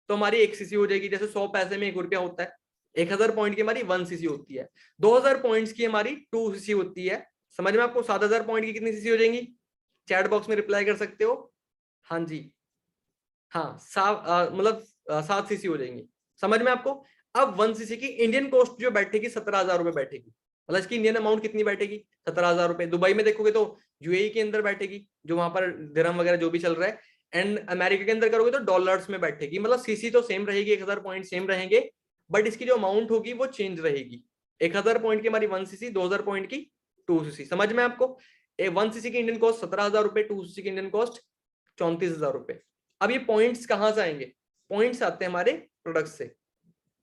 तो हमारी एक सीसी हो जाएगी। जैसे 100 पैसे में 1 रुपया होता है, 1000 पॉइंट की हमारी 1 सीसी होती है। 2000 पॉइंट्स की हमारी 2 सीसी होती है। समझ में आपको। 7000 पॉइंट की कितनी सीसी हो जाएंगी, चैट बॉक्स में रिप्लाई कर सकते हो। हाँ जी, हाँ मतलब 7 सीसी हो जाएंगी। समझ में आपको। अब 1 सीसी की इंडियन कॉस्ट जो बैठेगी 17,000 रुपए बैठेगी, मतलब इसकी इंडियन अमाउंट कितनी बैठेगी, 17,000 रुपए। दुबई में देखोगे तो यूएई के अंदर बैठेगी, जो वहां पर दिरहम वगैरह जो भी चल रहा है। एंड अमेरिका के अंदर करोगे तो डॉलर्स में बैठेगी, मतलब सीसी तो सेम रहेगी, 1000 पॉइंट सेम रहेंगे, बट इसकी जो अमाउंट होगी वो चेंज रहेगी। 1000 पॉइंट की हमारी 1 सीसी, 2000 पॉइंट की 2 सीसी। समझ में आपको। 1 सीसी की इंडियन कॉस्ट 17,000 रुपए, 2 सीसी की इंडियन कॉस्ट 34,000 रुपए। अब ये पॉइंट्स कहां से आएंगे, पॉइंट्स आते हैं हमारे प्रोडक्ट से।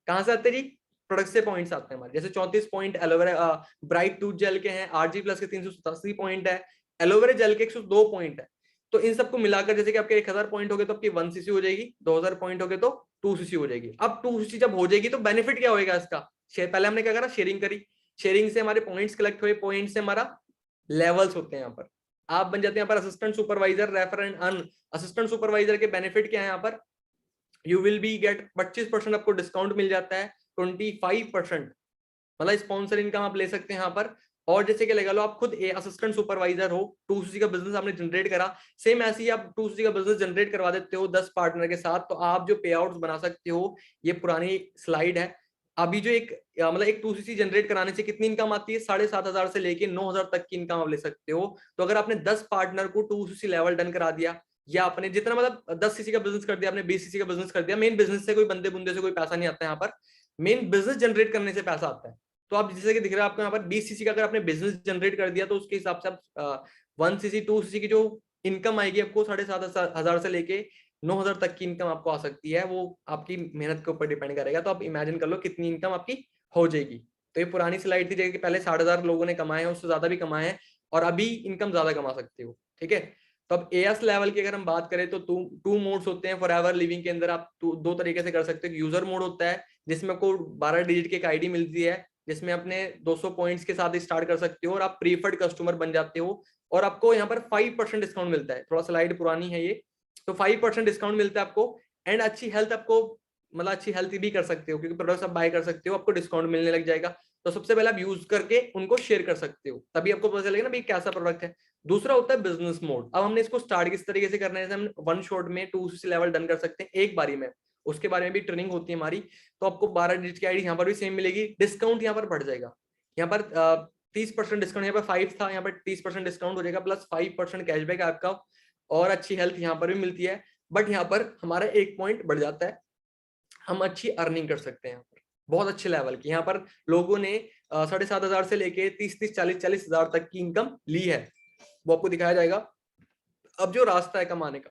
कहां से आते हैं जी, प्रोडक्ट से पॉइंट्स आते हैं हमारे। जैसे 34 point aloe vera bright tooth gel के हैं, आरजी प्लस के 387 पॉइंट है, एलोवेरा जेल के 102 पॉइंट है। तो इन सबको मिलाकर जैसे कि आपके 1000 पॉइंट हो गए तो आपकी 1 सीसी हो जाएगी, 2000 पॉइंट हो गए तो 2 सीसी हो जाएगी। अब 2 सीसी जब हो जाएगी तो बेनिफिट क्या होगा इसका, पहले हमने क्या करा, शेयरिंग करी, शेयरिंग से हमारे पॉइंट्स कलेक्ट हुए, पॉइंट से हमारा लेवल्स होते हैं यहाँ पर। आप बन जाते हैं यहाँ पर assistant supervisor, refer and earn. Assistant supervisor के बेनिफिट क्या है यहाँ पर, यू विल बी गेट 25% आपको डिस्काउंट मिल जाता है, 25%, मतलब स्पॉन्सर इनकम आप ले सकते हैं यहाँ पर। और जैसे कि लगा लो आप खुद असिस्टेंट सुपरवाइजर हो, 2 सीसी का बिजनेस आपने जनरेट करा, सेम ऐसे ही आप 2 सीसी का बिजनेस जनरेट करवा देते हो 10 पार्टनर के साथ, तो आप जो पे आउट्स बना सकते हो, ये पुरानी स्लाइड है। अभी जो मतलब एक 2 सीसी जनरेट कराने से कितनी इनकम आती है, 7,500 से लेके 9,000 तक की इनकम आप ले सकते हो। तो अगर आपने 10 पार्टनर को 2 सीसी लेवल डन करा दिया, या आपने जितना मतलब 10 सीसी का बिजनेस कर दिया, आपने 20 सीसी का बिजनेस कर दिया, मेन बिजनेस से कोई बंदे बुंदे से कोई पैसा नहीं आता है यहाँ पर, मेन बिजनेस जनरेट करने से पैसा आता है। तो आप जैसे कि दिख रहा है आपको यहाँ पर 20 सीसी का अगर आपने बिजनेस जनरेट कर दिया, तो उसके हिसाब से आप 1 सीसी 2 सीसी की जो इनकम आएगी आपको 7,500 से लेके 9,000 तक की इनकम आपको आ सकती है। वो आपकी मेहनत के ऊपर डिपेंड करेगा। तो आप इमेजिन कर लो कितनी इनकम आपकी हो जाएगी। तो ये पुरानी स्लाइड थी, जगह कि पहले 60,000 लोगों ने कमाए हैं, उससे ज्यादा भी कमाए हैं, और अभी इनकम ज्यादा कमा सकते हो, ठीक है। तो अब एएस लेवल की अगर हम बात करें तो टू मोड्स होते हैं फॉरएवर लिविंग के अंदर। आप दो तरीके से कर सकते हो। यूजर मोड होता है जिसमें आपको 12 डिजिट की एक आईडी मिलती है, जिसमें अपने 200 पॉइंट्स के साथ स्टार्ट कर सकते हो और आप प्रीफर्ड कस्टमर बन जाते हो, और आपको यहाँ पर 5% डिस्काउंट मिलता है। थोड़ा स्लाइड पुरानी है ये, तो 5% डिस्काउंट मिलता है आपको। एंड अच्छी हेल्थ आपको, मतलब अच्छी हेल्थ भी कर सकते हो, क्योंकि प्रोडक्ट्स आप बाय कर सकते हो, आपको डिस्काउंट मिलने लग जाएगा। तो सबसे पहले आप यूज करके उनको शेयर कर सकते हो, तभी आपको पता चलेगा ना भाई कैसा प्रोडक्ट है। दूसरा होता है बिजनेस मोड। अब हमने इसको स्टार्ट किस तरीके से करना है, जैसे हम 1 शॉट में 2 सीसी लेवल डन कर सकते हैं एक बारी में, उसके बारे में भी ट्रेनिंग होती है हमारी। तो आपको 12 डिजिट की आईडी यहाँ पर भी सेम मिलेगी, डिस्काउंट यहाँ पर बढ़ जाएगा। यहाँ पर 30% डिस्काउंट, यहाँ पर 5 था, यहाँ पर 30% डिस्काउंट हो जाएगा, प्लस 5% कैशबैक आपका, और अच्छी हेल्थ यहाँ पर भी मिलती है। बट यहाँ पर हमारा एक पॉइंट बढ़ जाता है, हम अच्छी अर्निंग कर सकते हैं यहाँ पर, बहुत अच्छे लेवल की। यहाँ पर लोगों ने 7,500 से लेके 30-30, 40-40 हजार तक की इनकम ली है, वो आपको दिखाया जाएगा। अब जो रास्ता है कमाने का,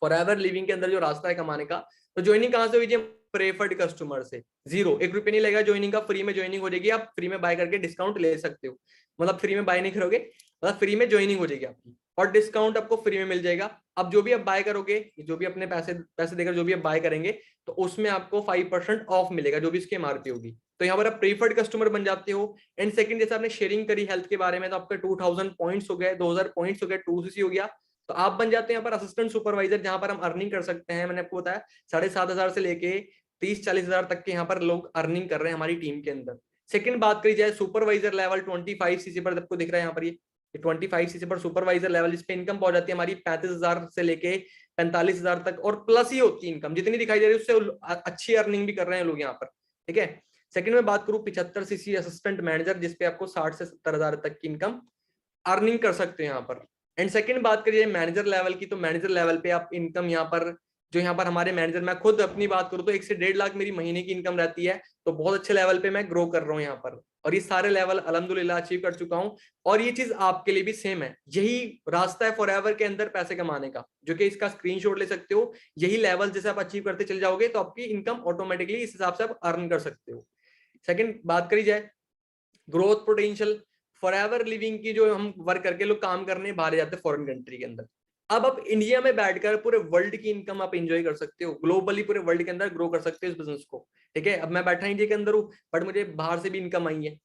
फॉरएवर लिविंग के अंदर जो रास्ता है कमाने का, तो ज्वाइनिंग कहां से हुई जी? प्रेफर्ड कस्टमर से। 0, 1 रुपये नहीं लगेगा ज्वाइनिंग का, फ्री में ज्वाइनिंग हो जाएगी, आप फ्री में बाय करके डिस्काउंट ले सकते हो। मतलब फ्री में बाय नहीं करोगे, मतलब फ्री में ज्वाइनिंग हो जाएगी आपकी, और डिस्काउंट आपको फ्री में मिल जाएगा। अब जो भी आप बाय करोगे, जो भी अपने पैसे देकर जो भी आप बाय करेंगे, तो उसमें आपको 5% ऑफ मिलेगा, जो भी इसकी एमआरपी होगी। तो यहाँ पर आप प्रीफर्ड कस्टमर बन जाते हो। एंड सेकंड, जैसे आपने शेयरिंग करी हेल्थ के बारे में, तो आपके 2000 पॉइंट्स हो गए, 2000 पॉइंट्स हो गए, 2cc हो गया, तो आप बन जाते हैं यहाँ पर असिस्टेंट सुपरवाइजर, जहां पर हम अर्निंग कर सकते हैं। मैंने आपको बताया 7,500 से लेके 30-40 हजार तक के यहाँ पर लोग अर्निंग कर रहे हैं हमारी टीम के अंदर। सेकंड बात करी जाए सुपरवाइजर लेवल 25cc पर, आपको दिख रहा है यहाँ पर ये 25cc पर सुपरवाइजर लेवल, जिस पे इनकम पहुंच जाती है हमारी 35,000 से लेके 45,000 तक, और प्लस ही होती है इनकम, जितनी दिखाई दे रही है उससे अच्छी अर्निंग भी कर रहे हैं लोग यहाँ पर। ठीक है, सेकंड में बात करूं 75cc असिस्टेंट मैनेजर, जिसपे आपको 60 से 70,000 तक की इनकम अर्निंग कर सकते हैं यहाँ पर। एंड सेकंड बात करिए मैनेजर लेवल की, तो मैनेजर लेवल पे आप इनकम यहाँ पर, जो यहाँ पर हमारे मैनेजर, मैं खुद अपनी बात करूँ तो 1 से 1.5 लाख मेरी महीने की इनकम रहती है, तो बहुत अच्छे लेवल पे मैं ग्रो कर रहा हूँ यहाँ पर, और ये सारे लेवल अल्हम्दुलिल्लाह अचीव कर चुका हूँ। और ये चीज आपके लिए भी सेम है, यही रास्ता है फॉरएवर के अंदर पैसे कमाने का, जो कि इसका स्क्रीनशॉट ले सकते हो। यही लेवल जैसे आप अचीव करते चले जाओगे, तो आपकी इनकम ऑटोमेटिकली इस हिसाब से आप अर्न कर सकते हो। सेकंड बात करी जाए ग्रोथ पोटेंशियल, फॉरएवर लिविंग की जो हम वर्क करके लोग काम करने बाहर जाते हैं फॉरेन कंट्री के अंदर, अब आप इंडिया में बैठकर पूरे वर्ल्ड की इनकम आप एंजॉय कर सकते हो, ग्लोबली पूरे वर्ल्ड के अंदर ग्रो कर सकते हो इस बिजनेस को। ठीक है, अब मैं बैठा इंडिया के अंदर हूँ, बट मुझे बाहर से भी इनकम आई है,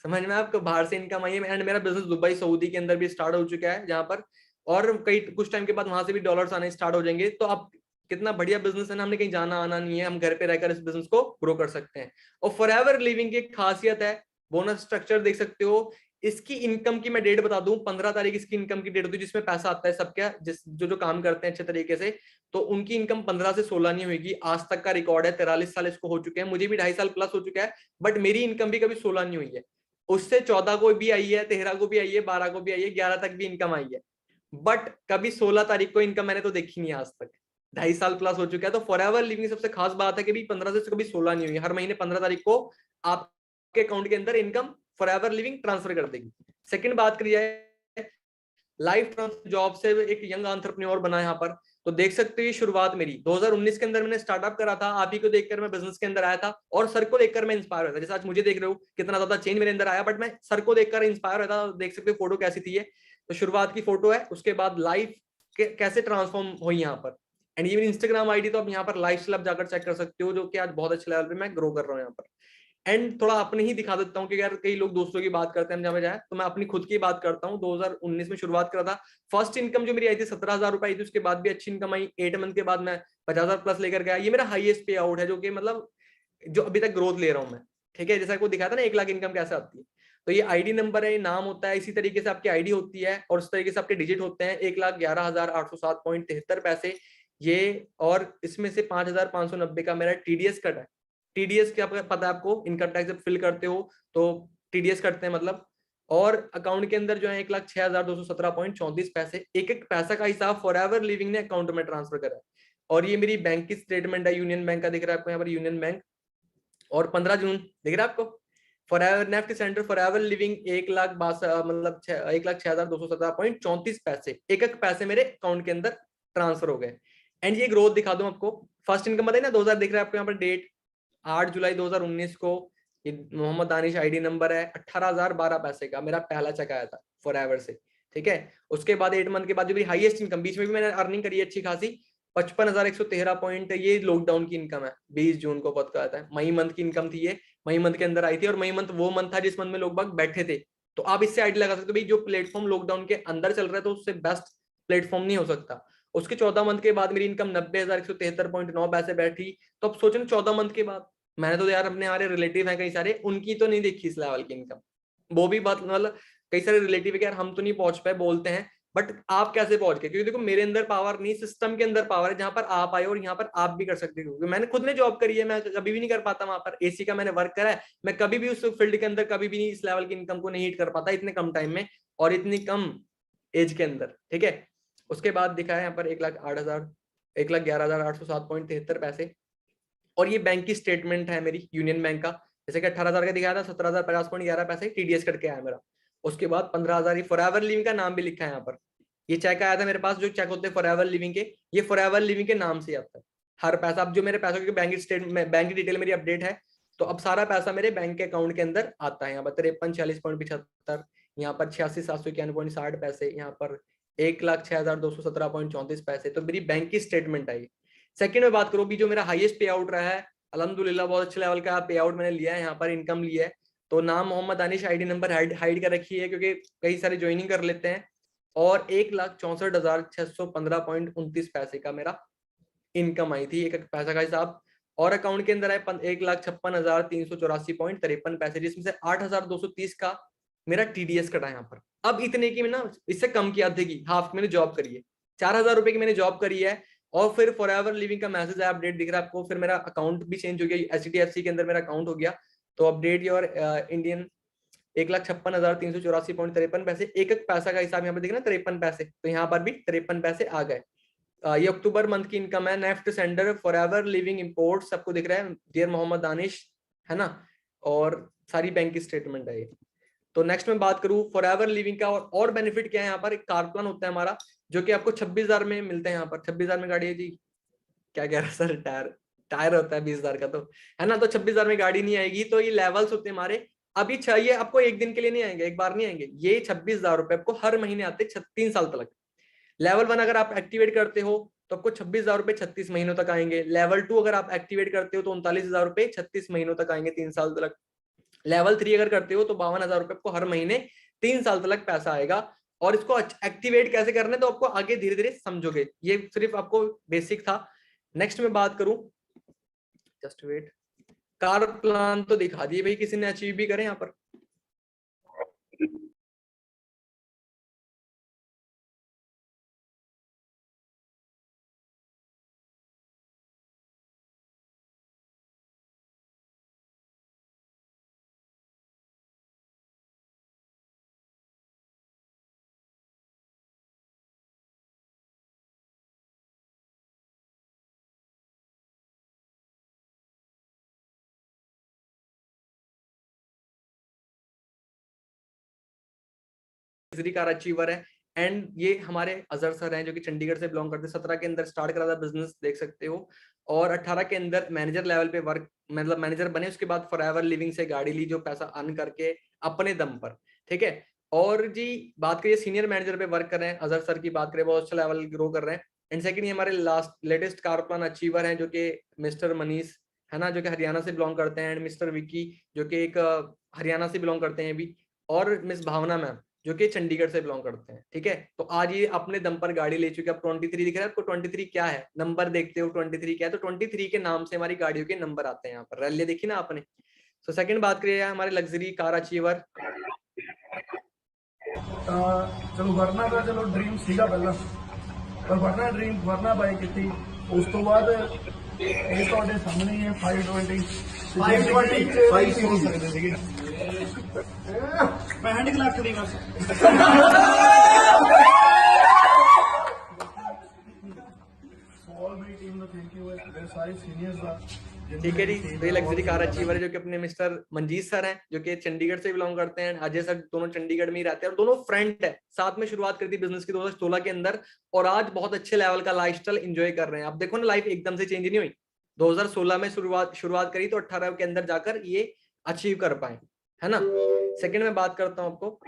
समझ में आपको, बाहर से इनकम आई है। एंड मेरा बिजनेस दुबई सऊदी के अंदर भी स्टार्ट हो चुका है, जहां पर और कई कुछ टाइम के बाद वहां से भी डॉलर्स आने स्टार्ट हो जाएंगे। तो आप कितना बढ़िया बिजनेस है ना, हमने कहीं जाना आना नहीं है, हम घर पे रहकर इस बिजनेस को ग्रो कर सकते हैं। और फॉरएवर लिविंग की एक खासियत है, बोनस स्ट्रक्चर देख सकते हो। इसकी इनकम की मैं डेट बता दूं, 15 तारीख इसकी इनकम की डेट होती है, जिसमें पैसा आता है सबका, जिस जो काम करते हैं अच्छे तरीके से, तो उनकी इनकम 15 से 16 नहीं होगी। आज तक का रिकॉर्ड है, 43 साल इसको हो चुके हैं, मुझे भी 2.5 साल प्लस हो चुका है, बट मेरी इनकम भी कभी 16 नहीं हुई है। उससे 14 को भी आई है, 13 को भी आई है, 12 को भी आई है, 11 तक भी इनकम आई है, बट कभी 16 तारीख को इनकम मैंने तो देखी नहीं आज तक। 2.5 साल प्लस हो चुका है। तो फॉरएवर लिविंग सबसे खास बात है कि 15 से कभी 16 नहीं हुई, हर महीने 15 तारीख को आपके अकाउंट के अंदर इनकम फॉरएवर लिविंग ट्रांसफर कर देगी। सेकंड बात करी जाए लाइफ ट्रांसफर जॉब से, एक यंग एंटरप्रेन्योर बना यहाँ पर, तो देख सकते हो ये शुरुआत मेरी 2019 के अंदर मैंने स्टार्टअप करा था, आप ही को देखकर मैं बिजनेस के अंदर आया था, और सर को देखकर मैं इंस्पायर हुआ था। जैसे आज मुझे देख रहे हो कितना ज्यादा चेंज मेरे अंदर आया, बट मैं सर को देखकर इंस्पायर हुआ था। देख सकते हो फोटो कैसी थी ये, तो शुरुआत की फोटो है, उसके बाद लाइफ कैसे ट्रांसफॉर्म हुई यहाँ पर। एंड ये मेरी इंस्टाग्राम आईडी, तो आप यहाँ पर लाइफ स्टाइल जाकर चेक कर सकते हो, जो कि आज बहुत अच्छे लेवल पे मैं ग्रो कर रहा हूँ यहाँ पर। एंड थोड़ा अपने ही दिखा देता हूँ कि यार कई लोग दोस्तों की बात करते हैं जहाँ जाए, तो मैं अपनी खुद की बात करता हूँ। 2019 में शुरुआत करा था, फर्स्ट इनकम जो मेरी आई थी 17,000 रुपए आई थी, उसके बाद भी अच्छी इनकम आई। 8 मंथ के बाद मैं 50,000 प्लस लेकर गया, ये मेरा हाईएस्ट पे आउट है, जो कि मतलब जो अभी तक ग्रोथ ले रहा हूँ मैं। ठीक है, जैसा को दिखाया था ना 1 लाख इनकम कैसे आती है, तो ये आईडी नंबर है, नाम होता है, इसी तरीके से आपकी आईडी होती है, और उस तरीके से आपके डिजिट होते हैं। 1,11,807.73 ये, और इसमें से 5,590 का मेरा टीडीएस कट है। टीडीएस क्या पता है आपको, इनकम टैक्स जब फिल करते हो तो टीडीएस कटते हैं मतलब। और अकाउंट के अंदर जो है 1,06,217.34 एक एक पैसा का हिसाब फॉरएवर लिविंग ने अकाउंट में ट्रांसफर करा है। और ये मेरी बैंक की स्टेटमेंट है, यूनियन बैंक का दिख रहा है आपको यहाँ पर, यूनियन बैंक, और 15 जून दिख रहा है आपको। Forever NEFT centre forever living 1,06,217.34 एक एक पैसे मेरे अकाउंट के अंदर ट्रांसफर हो गए। एंड ये ग्रोथ दिखा दूं आपको, फर्स्ट इनकम बताइए ना 2000 दिख रहा है आपको यहाँ पर, डेट 8 जुलाई 2019 को, ये मोहम्मद दानिश आईडी नंबर है, 18,012 पैसे का मेरा पहला चेक आया था फॉरएवर से। ठीक है, उसके बाद 8 मंथ के बाद जो मेरी हाईएस्ट इनकम, बीच में भी मैंने अर्निंग करी अच्छी खासी, 55,113 पॉइंट, ये लॉकडाउन की इनकम है, 20 जून को पता आता है। मई मंथ की इनकम थी ये, मई मंथ के अंदर आई थी, और मई मंथ वो मंथ था जिस मंथ में लोग बाग बैठे थे। तो आप इससे आइडिया लगा सकते हो भाई, जो प्लेटफॉर्म लॉकडाउन के अंदर चल रहा है तो उससे बेस्ट प्लेटफॉर्म नहीं हो सकता। उसके 14 मंथ के बाद मेरी इनकम 90,173.9 पैसे बैठी। तो अब सोचो 14 मंथ के बाद, मैंने तो यार अपने हमारे रिलेटिव हैं कई सारे, उनकी तो नहीं देखी इस लेवल की इनकम, वो भी बात मतलब कई सारे रिलेटिव है कि यार हम तो नहीं पहुंच पाए, बोलते हैं, बट आप कैसे पहुंच गए? क्योंकि देखो मेरे अंदर पावर नहीं, सिस्टम के अंदर पावर है, जहां पर आप आए और यहाँ पर आप भी कर सकते हो। मैंने खुद ने जॉब करी है, मैं कभी भी नहीं कर पाता वहां पर। एसी का मैंने वर्क करा है, मैं कभी भी उस फील्ड के अंदर कभी भी नहीं इस लेवल की इनकम को नहीं हिट कर पाता इतने कम टाइम में और इतनी कम एज के अंदर। ठीक है, उसके बाद दिखा है यहाँ पर 1,11,807.73 पैसे। और ये बैंक की स्टेटमेंट है मेरी यूनियन बैंक का, जैसे कि 18,000 का दिखाया था, 17,050.11 पैसे टीडीएस करके आया मेरा। उसके बाद 15,000 फॉरएवर लिविंग का नाम भी लिखा है यहाँ पर, ये चेक आया था मेरे पास, जो चेक होते हैं फॉरएवर लिविंग के, ये फॉरएवर लिविंग के नाम से आता है। हर पैसा, अब जो मेरे पैसों के बैंक स्टेटमेंट, बैंक की डिटेल मेरी अपडेट है, तो अब सारा पैसा मेरे बैंक के अकाउंट के अंदर आता है। यहाँ पर 53 46.75, यहाँ पर 86 791.60 यहाँ पर 1,06,217.34 तो मेरी बैंक की स्टेटमेंट आई। सेकंड में बात करूं, भी जो मेरा हाईएस्ट पे आउट रहा है, अल्हम्दुलिल्लाह बहुत अच्छे लेवल का पे आउट मैंने लिया है, यहाँ पर इनकम लिया है। तो नाम Mohammad Danish, ID number hide कर रखी है क्योंकि कई सारे ज्वाइनिंग कर लेते हैं। और 1,64,615.29 का मेरा इनकम आई थी, एक पैसा का हिसाब। और अकाउंट के अंदर है 1,56,384.53 जिसमें से 8,230 का मेरा टीडीएस कटा यहाँ पर। अब इतने की मैं ना, इससे कम की आधे की हाफ मैंने जॉब करी है, 4,000 रुपए की मैंने जॉब करी है। और फिर फॉरएवर लिविंग का मैसेज है, अपडेट दिख रहा है आपको। फिर मेरा अकाउंट भी चेंज हो गया, एचडीएफसी के अंदर मेरा अकाउंट हो गया। तो अपडेट योर इंडियन 1,56,384.53 एक एक पैसा का हिसाब यहाँ पर दिख रहा है 53 पैसे, तो यहाँ पर भी 53 पैसे आ गए। ये अक्टूबर मंथ की इनकम है। NEFT sender forever living import सबको दिख रहा है, डियर मोहम्मद दानिश, है ना। और सारी बैंक की स्टेटमेंट है ये। तो नेक्स्ट में बात करूं फॉरएवर लिविंग का और बेनिफिट क्या है। यहाँ पर एक कार प्लान होता है हमारा, जो कि आपको 26,000 में मिलते हैं। यहाँ पर 26,000 में गाड़ी है जी, क्या कह रहा है सर, टायर टायर होता है 20,000 का, तो है ना। तो 26,000 में गाड़ी नहीं आएगी। तो ये लेवल्स होते हैं हमारे। अभी चाहिए आपको, एक दिन के लिए नहीं आएंगे, एक बार नहीं आएंगे, ये 26,000 रुपए आपको हर महीने आते 3 साल तक। लेवल 1 अगर आप एक्टिवेट करते हो तो आपको 26,000 रुपए 36 महीनों तक आएंगे। लेवल 2 अगर आप एक्टिवेट करते हो तो 39,000 रुपए 36 महीनों तक आएंगे, 3 साल तक। लेवल 3 अगर करते हो तो 52,000 रुपए आपको हर महीने 3 साल तक पैसा आएगा। और इसको एक्टिवेट कैसे करना है तो आपको आगे धीरे धीरे समझोगे, ये सिर्फ आपको बेसिक था। नेक्स्ट में बात करूं, जस्ट वेट, कार प्लान तो दिखा दिए भाई, किसी ने अचीव भी करे यहाँ पर। लग्जरी कार अचीवर है। एंड ये हमारे अजहर सर हैं जो कि चंडीगढ़ से बिलोंग करते हैं। 17 के अंदर स्टार्ट करा था बिजनेस, देख सकते हो। और 18 के अंदर मैनेजर लेवल पे वर्क, मतलब मैनेजर बने। उसके बाद फॉरएवर लिविंग से गाड़ी ली, जो पैसा अर्न करके अपने दम पर, ठीक है। और जी बात करिए सीनियर मैनेजर पे वर्क कर रहे हैं, अजहर सर की बात करें, बहुत अच्छा लेवल ग्रो कर रहे हैं। एंड सेकंड ये हमारे last latest car plan achiever हैं, जो कि मिस्टर मनीष, है ना, जो कि हरियाणा से बिलोंग करते हैं। एंड मिस्टर विक्की, जो कि एक हरियाणा से बिलोंग करते हैं भी। और मिस भावना मैम, जो कि चंडीगढ़ से बिलोंग करते हैं, ठीक है। तो आज ये अपने दम पर गाड़ी ले चुके हैं। अब 23 दिख रहा है आपको, 23 क्या है, नंबर देखते हो 23 क्या है, तो 23 के नाम से हमारी गाड़ियों के नंबर आते हैं यहाँ पर। रैली देखी ना आपने। तो सेकंड बात करिए हमारे लग्जरी कार अचीवर। चलो वरना का चलो ड्रीम सीगा पहला, पर वरना ड्रीम वरना बाई की उस तो बाद ये ਤੁਹਾਡੇ ਸਾਹਮਣੇ ਹੀ ਹੈ 520 520 ਹੋ ਸਕਦੇ ਸੀਗੇ 65 ਲੱਖ ਦੀ ਬਸ ऑल मेरी टीम का थैंक यू है, मेरे सारे सीनियर्स का। ठीक है जी, तो ये लग्जरी कार अचीवर है जो कि अपने मिस्टर मंजीत सर हैं, जो कि चंडीगढ़ से बिलोंग करते हैं। अजय सर दोनों चंडीगढ़ में ही रहते हैं, और दोनों फ्रेंड है। साथ में शुरुआत करी थी बिजनेस की 2016 के अंदर, और आज बहुत अच्छे लेवल का लाइफस्टाइल एंजॉय कर रहे हैं। अब देखो ना, लाइफ एकदम से चेंज नहीं हुई। 2016 में शुरुआत करी तो 18 के अंदर जाकर ये अचीव कर पाए, है ना। सेकंड में बात करता हूँ आपको,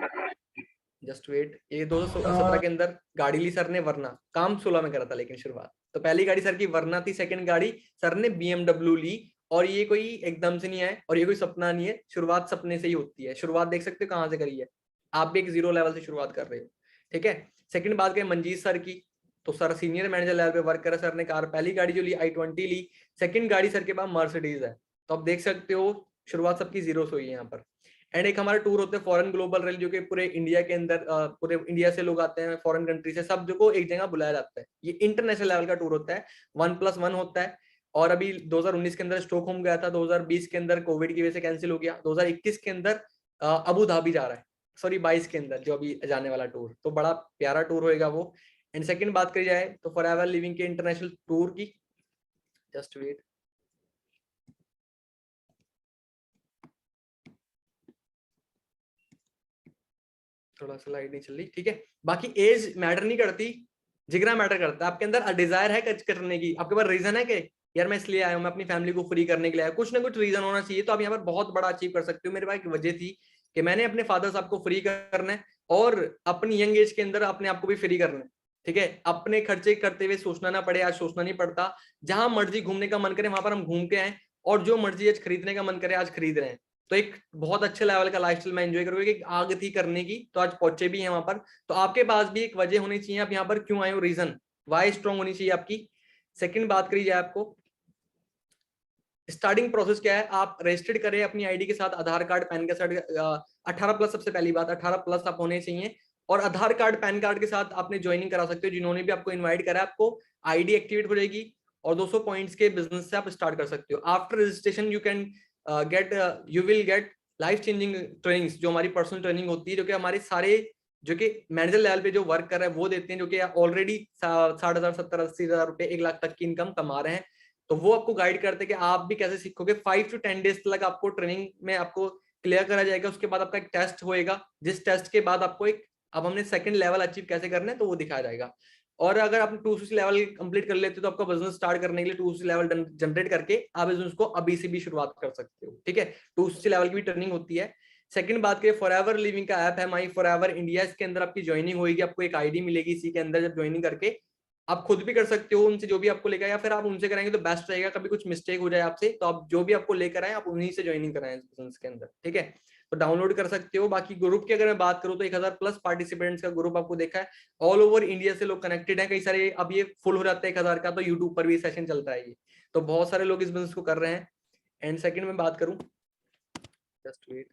जस्ट वेट, ये 2017 के अंदर गाड़ी ली सर ने वरना, काम 16 में करा था लेकिन शुरुआत। तो पहली गाड़ी सर की वरना थी, सेकंड गाड़ी सर ने BMW ली। और ये कोई एकदम से नहीं आए, और ये कोई सपना नहीं है, शुरुआत सपने से ही होती है। शुरुआत देख सकते हो कहाँ से करी है, आप भी एक जीरो लेवल से शुरुआत कर रहे हो, ठीक है। सेकंड बात करें मंजीत सर की, तो सर सीनियर मैनेजर लेवल पे वर्क कर रहे। सर ने कार पहली गाड़ी जो ली i20 ली, सेकंड गाड़ी सर के पास मर्सिडीज है। तो आप देख सकते हो शुरुआत सबकी जीरो से हुई है यहाँ पर। एंड एक हमारा टूर होता है फॉरेन ग्लोबल रैली, जो कि पूरे इंडिया के अंदर, पूरे इंडिया से लोग आते हैं, फॉरेन कंट्री से, सब जो को एक जगह बुलाया जाता है। ये इंटरनेशनल लेवल का टूर होता है, 1+1 होता है। और अभी 2019 के अंदर स्टॉकहोम गया था, 2020 के अंदर कोविड की वजह से कैंसिल हो गया, 2021 के अंदर अबू धाबी जा रहा है, सॉरी 22 के अंदर जो अभी जाने वाला टूर। तो बड़ा प्यारा टूर होएगा वो। एंड सेकंड बात करी जाए तो फॉरएवर लिविंग के इंटरनेशनल टूर की, जस्ट वेट, थोड़ा सा लाइट नहीं चल रही, ठीक है। बाकी एज मैटर नहीं करती, जिगरा मैटर करता है। आपके अंदर डिजायर है कुछ करने की, आपके पास रीजन है कि यार मैं इसलिए आया हूँ, मैं अपनी फैमिली को फ्री करने के लिए आया, कुछ ना कुछ रीजन होना चाहिए, तो आप यहाँ पर बहुत बड़ा अचीव कर सकते हो। मेरे पास एक वजह थी कि मैंने अपने फादर साहब को फ्री करना है और अपनी यंग एज के अंदर अपने आप को भी फ्री करना है, ठीक है। अपने खर्चे करते हुए सोचना ना पड़े, आज सोचना नहीं पड़ता। जहां मर्जी घूमने का मन करे वहां पर हम घूम के आए, और जो मर्जी आज खरीदने का मन करे आज खरीद रहे हैं। तो एक बहुत अच्छे लेवल का लाइफस्टाइल में एंजॉय करोगे कि आग थी करने की तो आज पहुंचे भी हैं वहां पर। तो आपके पास भी एक वजह होनी चाहिए, आप यहाँ पर क्यों आए हो, रीजन वाई स्ट्रॉन्ग होनी चाहिए आपकी। सेकंड बात करी जाए, आपको स्टार्टिंग प्रोसेस क्या है, आप रजिस्टर्ड करें अपनी आईडी के साथ, आधार कार्ड पैन के साथ, 18+, सबसे पहली बात 18+ आप होने चाहिए, और आधार कार्ड पैन कार्ड के साथ आपने ज्वाइनिंग करा सकते हो। जिन्होंने भी आपको इनवाइट करा, आपको आईडी एक्टिवेट हो जाएगी और 200 पॉइंट्स के बिजनेस से आप स्टार्ट कर सकते हो। After registration you can you will get life changing trainings, जो हमारी पर्सनल ट्रेनिंग होती है, जो कि हमारे सारे जो कि मैनेजर लेवल पे जो वर्क कर रहे हैं वो देते हैं, जो कि ऑलरेडी 60,000, 70,000, 80,000 रुपए, 1 लाख तक की इनकम कमा रहे हैं। तो वो आपको गाइड करते हैं कि आप भी कैसे सीखोगे। 5 to 10 डेज तक आपको ट्रेनिंग में आपको क्लियर करा जाएगा। उसके बाद आपका एक टेस्ट होएगा, जिस टेस्ट के बाद आपको एक, अब हमने सेकंड लेवल अचीव कैसे करना है तो वो दिखाया जाएगा। और अगर आप 2C लेवल कंप्लीट कर लेते हो तो आपका बिजनेस स्टार्ट करने के लिए 2C लेवल जनरेट करके आप बिजनेस को अभी से भी शुरुआत कर सकते हो, ठीक है। 2C लेवल की भी ट्रेनिंग होती है। सेकंड बात करें, फॉरएवर लिविंग का ऐप है माई फॉरएवर इंडिया, इसके अंदर आपकी ज्वाइनिंग होगी, आपको एक आईडी मिलेगी, इसी के अंदर जब ज्वाइनिंग करके आप खुद भी कर सकते हो, उनसे जो भी आपको लेकर, या फिर आप उनसे कराएंगे तो बेस्ट रहेगा। कभी कुछ मिस्टेक हो जाए आपसे तो आप जो भी आपको लेकर आए आप उन्हीं से ज्वाइनिंग कराएं इस बिजनेस के अंदर, ठीक है। तो डाउनलोड कर सकते हो। बाकी ग्रुप की अगर मैं बात करूं तो 1000+ पार्टिसिपेंट्स का ग्रुप आपको देखा है, ऑल ओवर इंडिया से लोग कनेक्टेड हैं। कई सारे अब ये फुल हो जाता है 1000 का, तो यूट्यूब पर भी सेशन चलता है ये, तो बहुत सारे लोग इस बिजनेस को कर रहे हैं। एंड सेकंड में बात करूं, जस्ट वेट,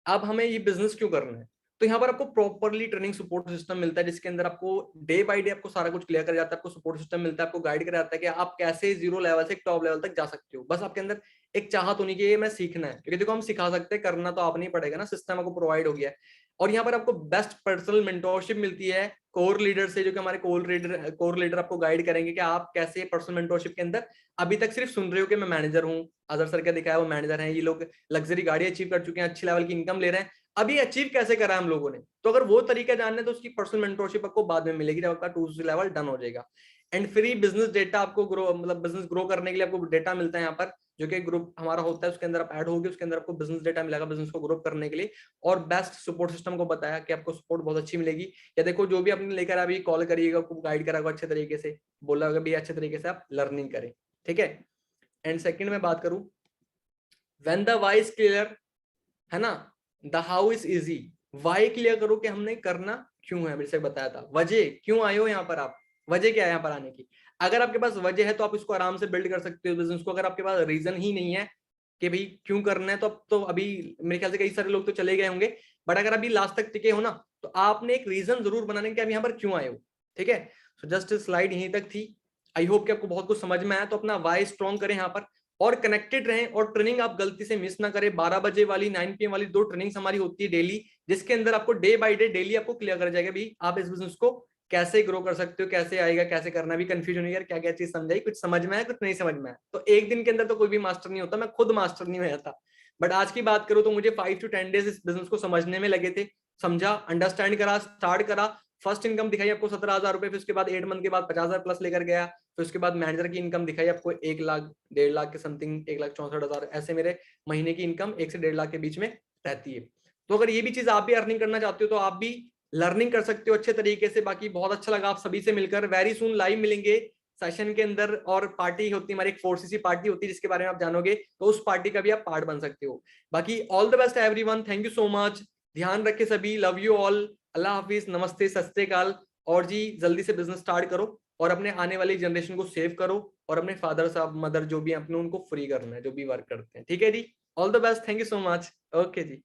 अब हमें ये बिजनेस क्यों करना है, तो यहाँ पर आपको प्रॉपरली ट्रेनिंग सपोर्ट सिस्टम मिलता है, जिसके अंदर आपको डे बाय डे आपको सारा कुछ क्लियर कर जाता है। आपको सपोर्ट सिस्टम मिलता है, आपको गाइड कर जाता है कि आप कैसे 0 लेवल से टॉप लेवल तक जा सकते हो। बस आपके अंदर एक चाहत होनी चाहिए, मैं सीखना है, क्योंकि देखो हम सिखा सकते हैं, करना तो आप नहीं पड़ेगा ना, सिस्टम आपको प्रोवाइड हो गया है। और यहाँ पर आपको बेस्ट पर्सनल मेंटोरशिप मिलती है कोर लीडर से, जो कि हमारे कोर लीडर आपको गाइड करेंगे कि आप कैसे पर्सनल मेंटोरशिप के अंदर, अभी तक सिर्फ सुन रहे हो कि मैं मैनेजर हूँ, अजहर सर क्या दिखाया वो मैनेजर हैं, ये लोग लग्जरी गाड़ी अचीव कर चुके हैं, अच्छी लेवल की इनकम ले रहे हैं, अभी अचीव कैसे करा हम लोगों ने। तो अगर वो तरीका जानना है तो उसकी पर्सनल मेंटरशिप आपको बाद में मिलेगी जब आपका 2C लेवल डन हो जाएगा। एंड फ्री बिजनेस डेटा आपको ग्रो, मतलब बिजनेस ग्रो करने के लिए आपको डेटा मिलता है यहाँ पर, जो कि ग्रुप हमारा होता है, उसके अंदर आप ऐड होगे, उसके अंदर आपको बिजनेस डेटा मिलेगा बिजनेस को ग्रो करने के लिए। और बेस्ट सपोर्ट सिस्टम को बताया कि आपको सपोर्ट बहुत अच्छी मिलेगी। या देखो जो भी आपने लेकर अभी कॉल करिएगा, आपको गाइड कराएगा अच्छे तरीके से, बोला होगा भी अच्छे तरीके से आप लर्निंग करें, ठीक है। एंड सेकंड में बात करूं, when the why is clear, है ना, the how is easy. Why clear करो कि हमने करना क्यों है, मेरे से बताया था वजह क्यों आए हो यहाँ पर, आप वजह क्या है यहाँ पर आने की। अगर आपके पास वजह है तो आप इसको आराम से बिल्ड कर सकते हो बिजनेस को। अगर आपके पास रीजन ही नहीं है कि भाई क्यों करना है, तो अब तो अभी मेरे ख्याल से कई सारे लोग तो चले गए होंगे, बट अगर अभी लास्ट तक टिके हो ना, तो आपने एक रीजन जरूर बनाने कि आप यहाँ पर क्यों आए हो, ठीक है। सो जस्ट स्लाइड यहीं तक थी। आई होप कि आपको बहुत कुछ समझ में आया। तो अपना वाई स्ट्रॉन्ग करें यहाँ पर और कनेक्टेड रहें, और ट्रेनिंग आप गलती से मिस ना करें। 12 बजे वाली, 9 PM वाली 2 ट्रेनिंग्स हमारी होती है डेली, जिसके अंदर आपको डे बाय डे डेली आपको क्लियर कर जाएगा भी आप इस बिजनेस को कैसे ग्रो कर सकते हो, कैसे आएगा, कैसे करना। भी कंफ्यूजन नहीं, यार क्या क्या चीज समझाई, कुछ समझ में आया, कुछ नहीं समझ में आया। तो एक दिन के अंदर तो कोई भी मास्टर नहीं होता, मैं खुद मास्टर नहीं हुआ था, बट आज की बात करूं तो मुझे 5 to 10 डेज इस बिजनेस को समझने में लगे थे। समझा, अंडरस्टैंड करा, स्टार्ट करा, फर्स्ट इनकम दिखाई आपको 17,000 रुपए, फिर उसके बाद 8 मंथ के बाद 50,000+ लेकर गया, फिर उसके बाद मैनेजर की इनकम दिखाई आपको 1 लाख, 1.5 लाख के समथिंग, 1,64,000, ऐसे मेरे महीने की इनकम 1 से 1.5 लाख के बीच में रहती है। तो अगर ये भी चीज आप भी अर्निंग करना चाहते हो तो आप भी लर्निंग कर सकते हो अच्छे तरीके से। बाकी बहुत अच्छा लगा आप सभी से मिलकर, वेरी सुन लाइव मिलेंगे सेशन के अंदर, और पार्टी होती है हमारी, एक 4CC पार्टी होती है जिसके बारे में आप जानोगे, तो उस पार्टी का भी आप पार्ट बन सकते हो। बाकी all the best everyone, thank you so much, ध्यान रखे सभी, लव यू ऑल, अल्लाह हाफिज, नमस्ते, सत श्री अकाल। और जी जल्दी से बिजनेस स्टार्ट करो और अपने आने वाली जनरेशन को सेव करो, और अपने फादर साहब मदर जो भी अपने उनको फ्री करना है, जो भी वर्क करते हैं, ठीक है जी। All the best, thank you so much, okay ji.